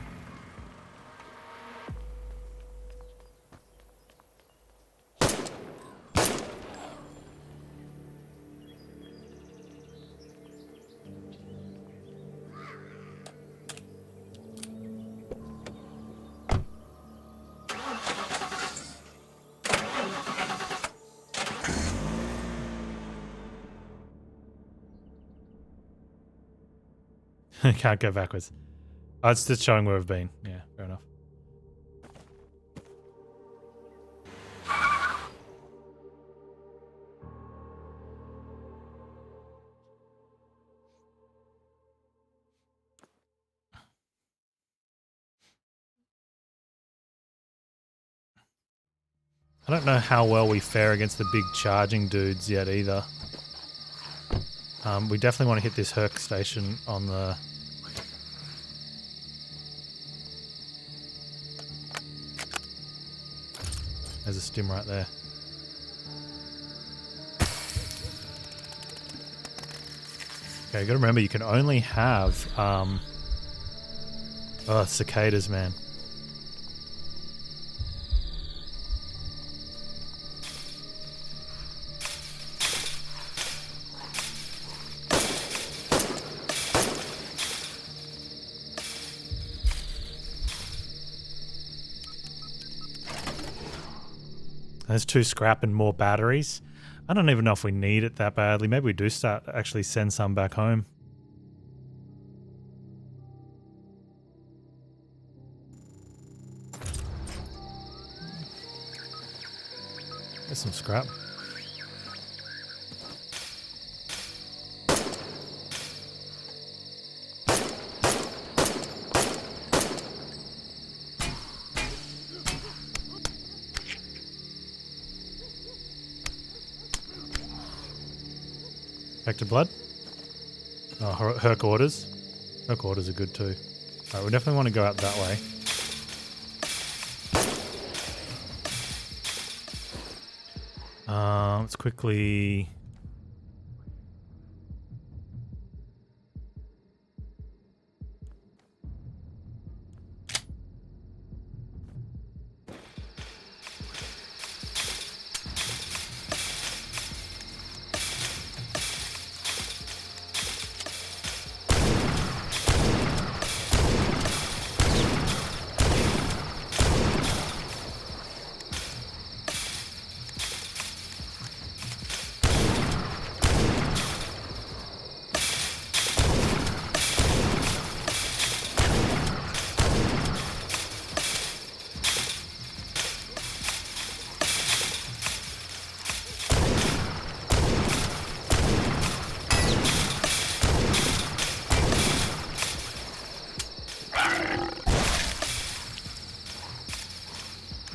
Can't go backwards. Oh, it's just showing where we've been. Yeah, fair enough. I don't know how well we fare against the big charging dudes yet either. We definitely want to hit this Herc station on the... There's a stim right there. Okay, you gotta remember you can only have... oh, cicadas, man. There's 2 scrap and more batteries. I don't even know if we need it that badly. Maybe we do start actually send some back home. There's some scrap. Back to blood. Oh, Herc orders. Herc orders are good too. Alright, we definitely want to go out that way. Let's quickly...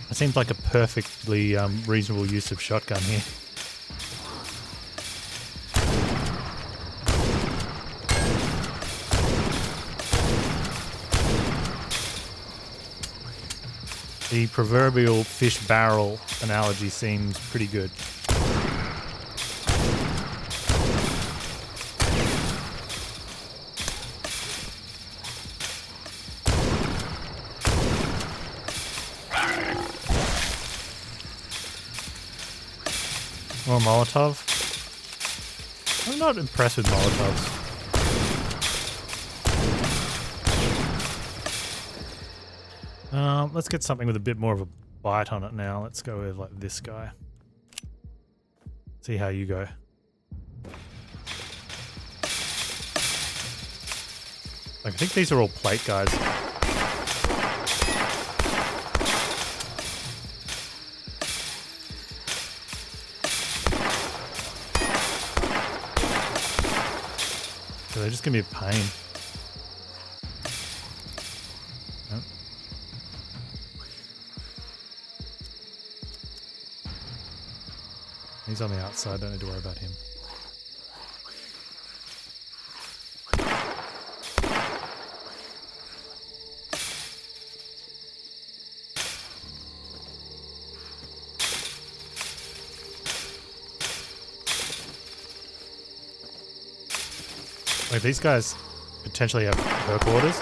That seems like a perfectly reasonable use of shotgun here. The proverbial fish barrel analogy seems pretty good. More Molotov. I'm not impressed with Molotovs. Let's get something with a bit more of a bite on it now. Let's go with like this guy. See how you go. Like, I think these are all plate guys. So they're just gonna be a pain. Yep. He's on the outside, don't need to worry about him. Like, these guys potentially have perk orders,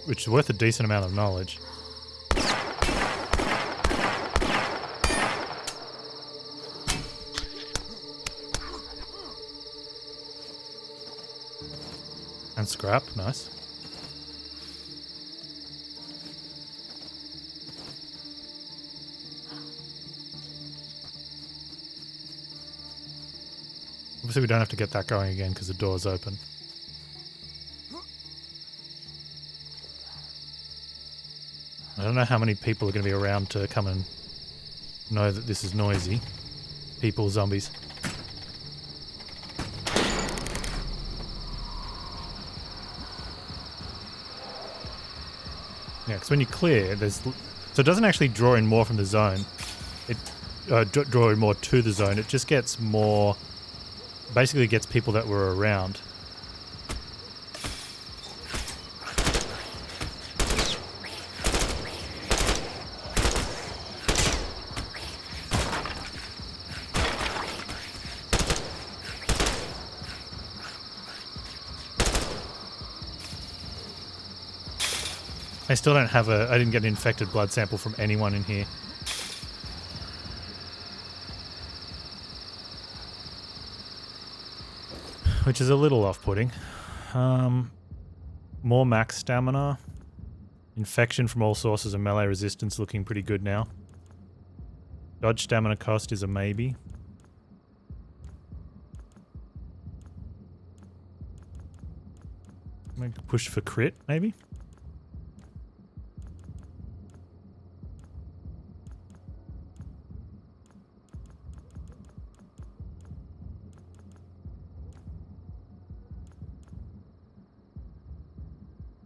which is worth a decent amount of knowledge. And scrap, nice. Obviously we don't have to get that going again because the door's open. I don't know how many people are going to be around to come and know that this is noisy. People, zombies. Yeah, because when you clear, there's... So it doesn't actually draw in more from the zone. It draw in more to the zone. It just gets more... Basically gets people that were around. I still don't have I didn't get an infected blood sample from anyone in here. Which is a little off-putting. More max stamina. Infection from all sources of melee resistance looking pretty good now. Dodge stamina cost is a maybe. Maybe push for crit, maybe?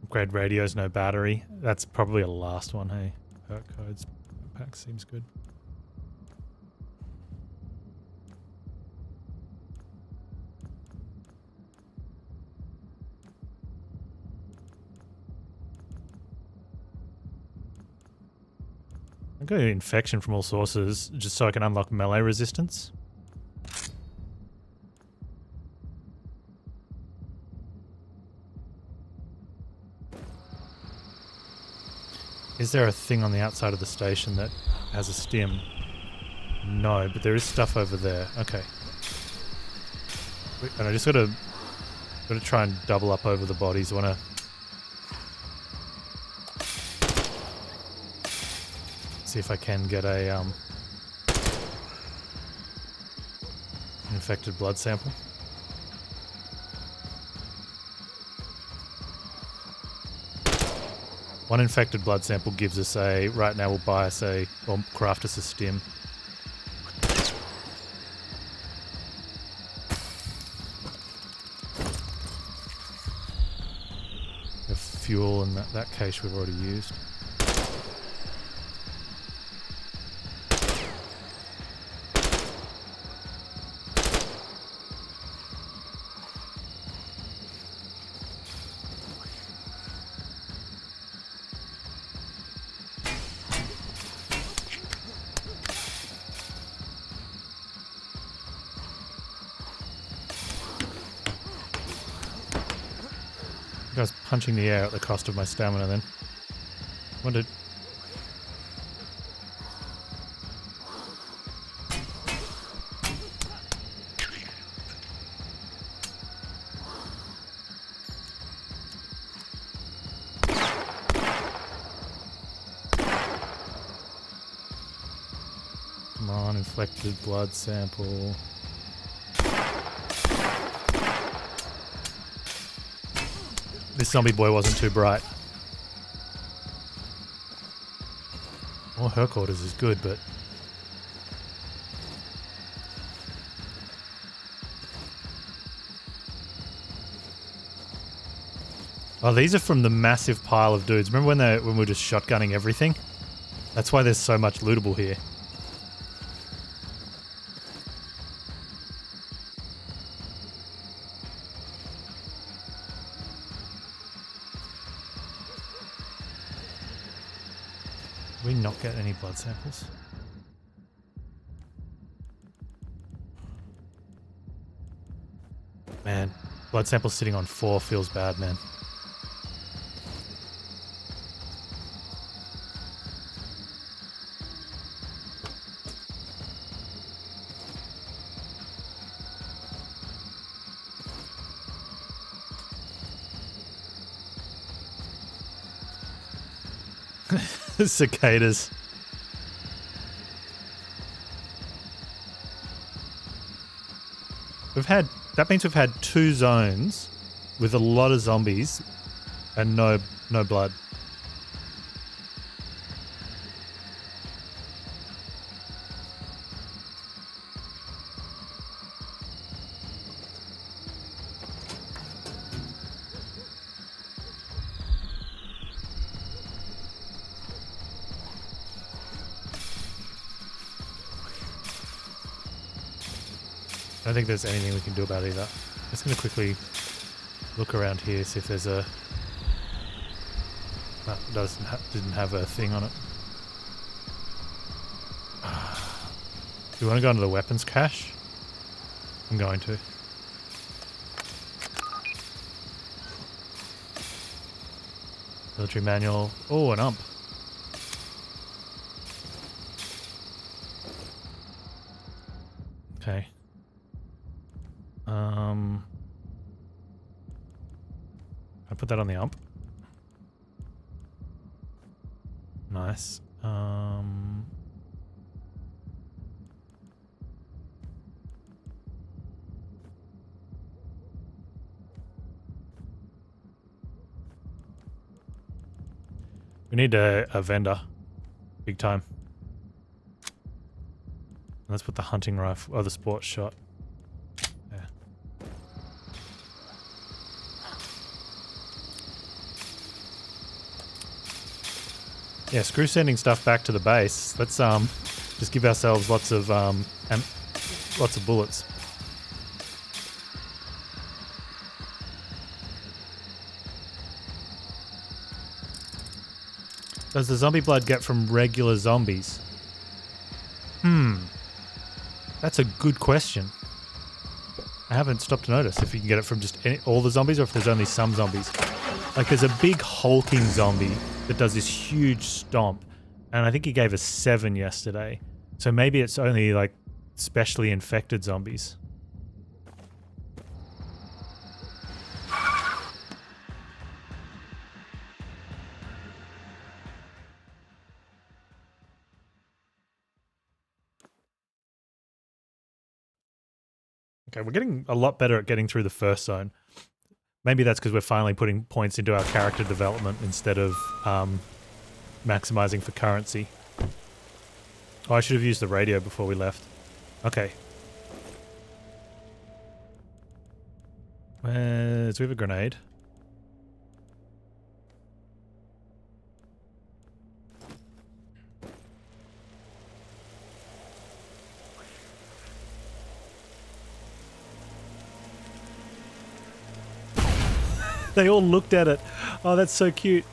Upgrade radios, no battery. That's probably a last one, hey. Perk codes. Pack seems good. I'll go infection from all sources just so I can unlock melee resistance. Is there a thing on the outside of the station that has a stim? No, but there is stuff over there. Okay. And I just gotta try and double up over the bodies. Wanna see if I can get a an infected blood sample. One infected blood sample gives us a, right now we'll buy us a, or craft us a stim. The fuel in that case we've already used. I was punching the air at the cost of my stamina then. Wanted. Come on, inflected blood sample. This zombie boy wasn't too bright. Well, her quarters is good, but... Oh, these are from the massive pile of dudes. Remember when we were just shotgunning everything? That's why there's so much lootable here. Did we not get any blood samples? Man, blood sample sitting on 4 feels bad, man. Cicadas. That means we've had 2 zones with a lot of zombies and no blood. I don't think there's anything we can do about it either. I'm just going to quickly look around here, see if there's a... No, didn't have a thing on it. Do you want to go into the weapons cache? I'm going to. Military manual. Oh, an ump. Okay. I put that on the ump. Nice. We need a vendor. Big time. Let's put the hunting rifle, or the sports shot. Yeah. Yeah, screw sending stuff back to the base. Let's just give ourselves lots of bullets. Does the zombie blood get from regular zombies? That's a good question. I haven't stopped to notice if you can get it from just all the zombies or if there's only some zombies. Like there's a big hulking zombie that does this huge stomp, and I think he gave us 7 yesterday. So maybe it's only like specially infected zombies. Okay, we're getting a lot better at getting through the first zone. Maybe that's because we're finally putting points into our character development instead of maximizing for currency. Oh, I should have used the radio before we left. Okay. Do we have a grenade? They all looked at it. Oh, that's so cute.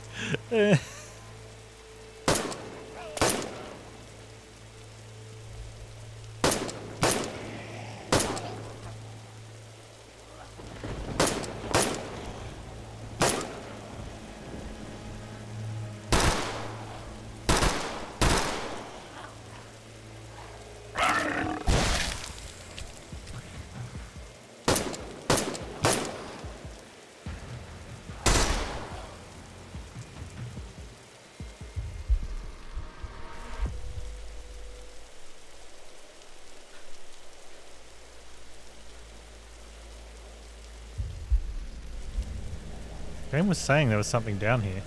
Game was saying there was something down here.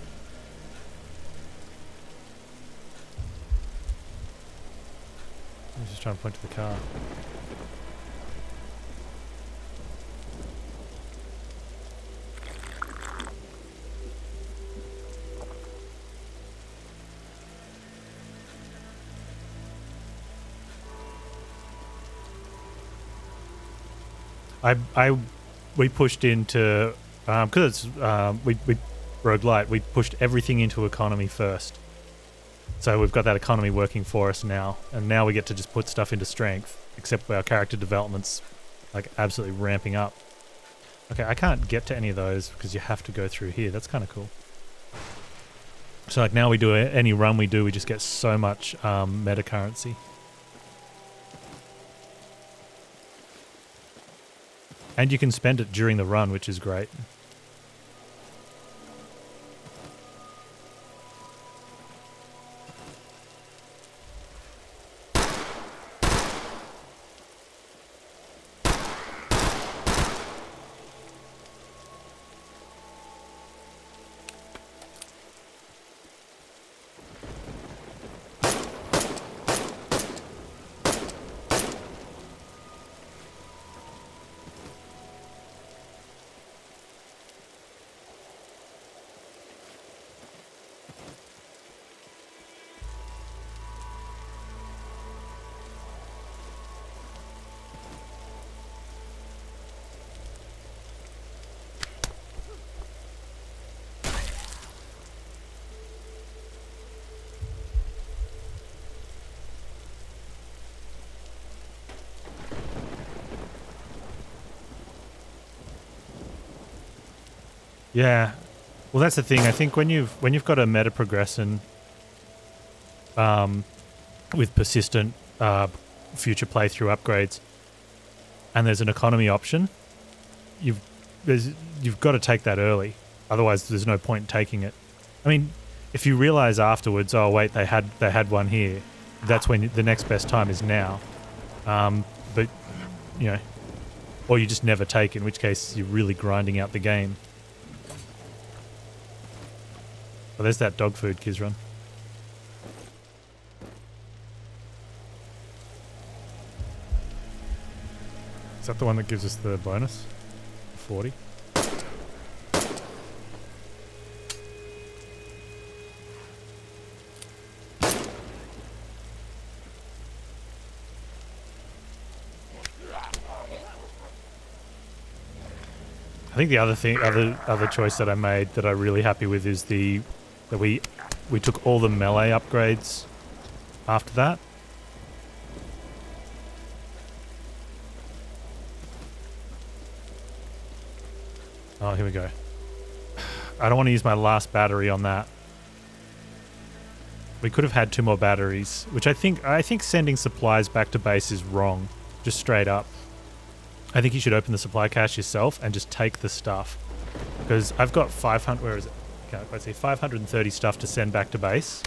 I was just trying to point to the car. We pushed into because it's we rogue-lite, we pushed everything into economy first. So we've got that economy working for us now, and now we get to just put stuff into strength, except our character development's like absolutely ramping up. Okay, I can't get to any of those because you have to go through here. That's kind of cool. So like now we do any run we do, we just get so much meta currency. And you can spend it during the run, which is great. Yeah. Well, that's the thing. I think when you've got a meta progression with persistent future playthrough upgrades, and there's an economy option, you've got to take that early. Otherwise, there's no point in taking it. I mean, if you realize afterwards, oh wait, they had one here, that's when the next best time is now. But you know, or you just never take it, in which case you're really grinding out the game. Oh, there's that dog food, Kizrun. Is that the one that gives us the bonus? 40? I think the other choice that I made that I'm really happy with is that we took all the melee upgrades after that. Oh, here we go. I don't want to use my last battery on that. We could have had 2 more batteries, which I think sending supplies back to base is wrong, just straight up. I think you should open the supply cache yourself and just take the stuff. Because I've got 500, where is it? Can't quite see, 530 stuff to send back to base.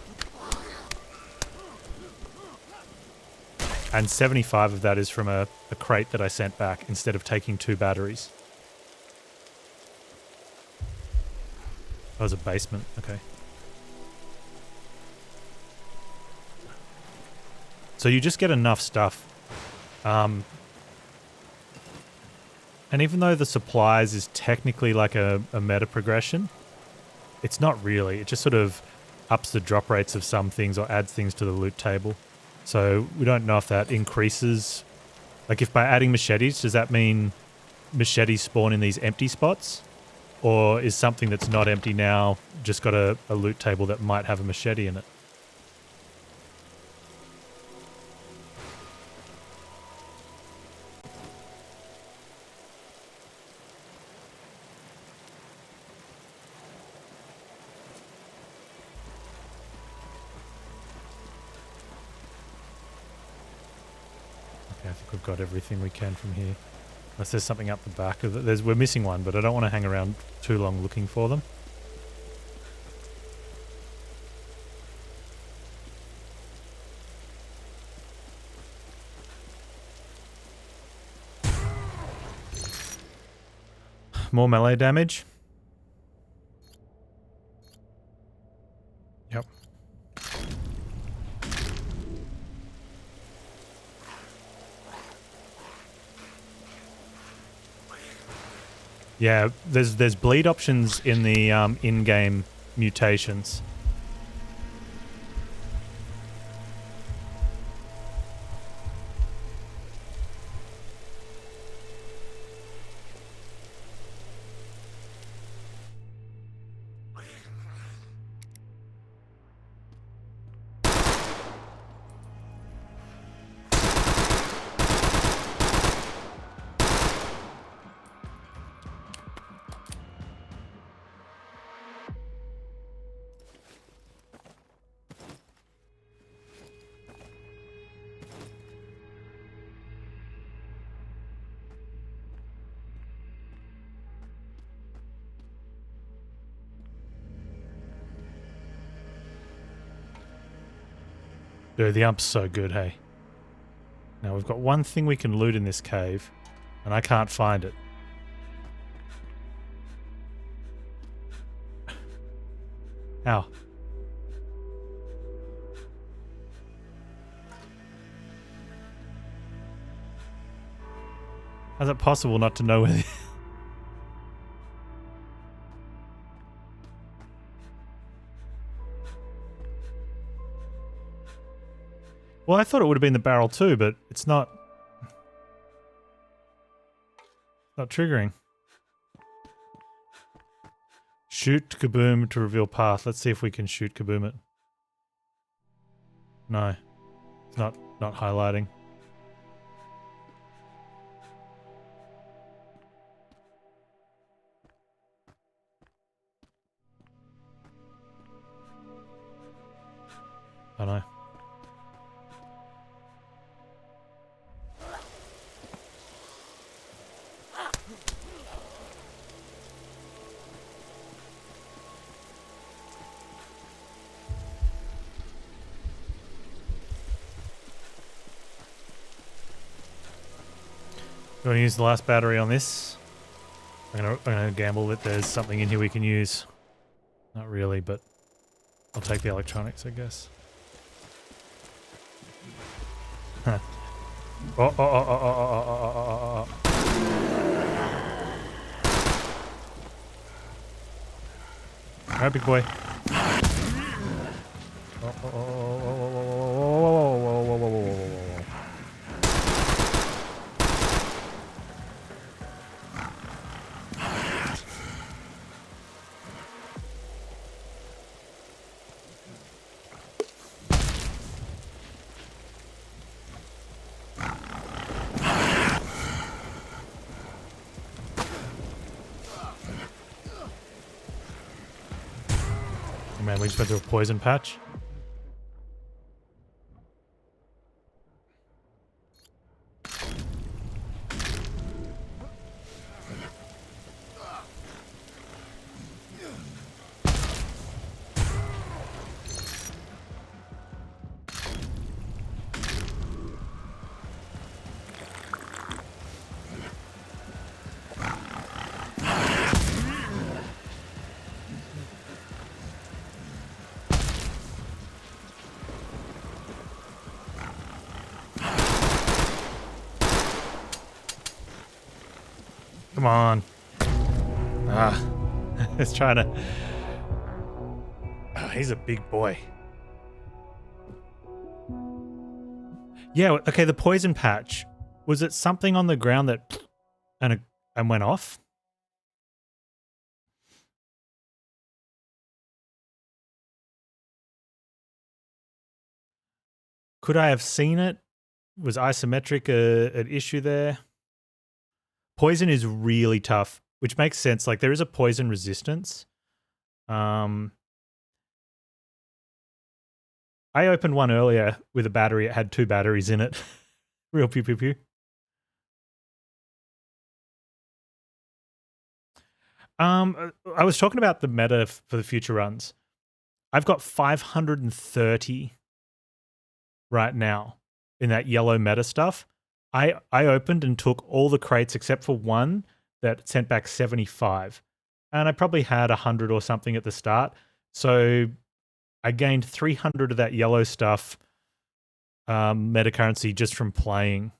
And 75 of that is from a crate that I sent back instead of taking 2 batteries. That was a basement, okay. So you just get enough stuff. And even though the supplies is technically like a meta progression, it's not really. It just sort of ups the drop rates of some things or adds things to the loot table. So we don't know if that increases. Like if by adding machetes, does that mean machetes spawn in these empty spots? Or is something that's not empty now just got a loot table that might have a machete in it? I think we've got everything we can from here. Unless there's something up the back of it. We're missing one, but I don't want to hang around too long looking for them. More melee damage. Yep. Yeah, there's bleed options in the in-game mutations. Dude, the ump's so good, hey. Now we've got one thing we can loot in this cave, and I can't find it. Ow. How's it possible not to know where... Well, I thought it would have been the barrel too, but it's not... Not triggering. Shoot Kaboom to reveal path. Let's see if we can shoot Kaboom it. No. It's not highlighting. I know. You want to use the last battery on this? I'm gonna gamble that there's something in here we can use. Not really, but I'll take the electronics, I guess. Huh. Oh. All right, big boy. Oh man, we just went through a poison patch. Come on. It's trying to... Oh, he's a big boy. Yeah, okay, the poison patch. Was it something on the ground that... and went off? Could I have seen it? Was isometric an issue there? Poison is really tough, which makes sense. Like, there is a poison resistance. I opened one earlier with a battery. It had 2 batteries in it. Real pew pew pew. I was talking about the meta for the future runs. I've got 530 right now in that yellow meta stuff. I opened and took all the crates except for one that sent back 75. And I probably had 100 or something at the start. So I gained 300 of that yellow stuff meta currency just from playing.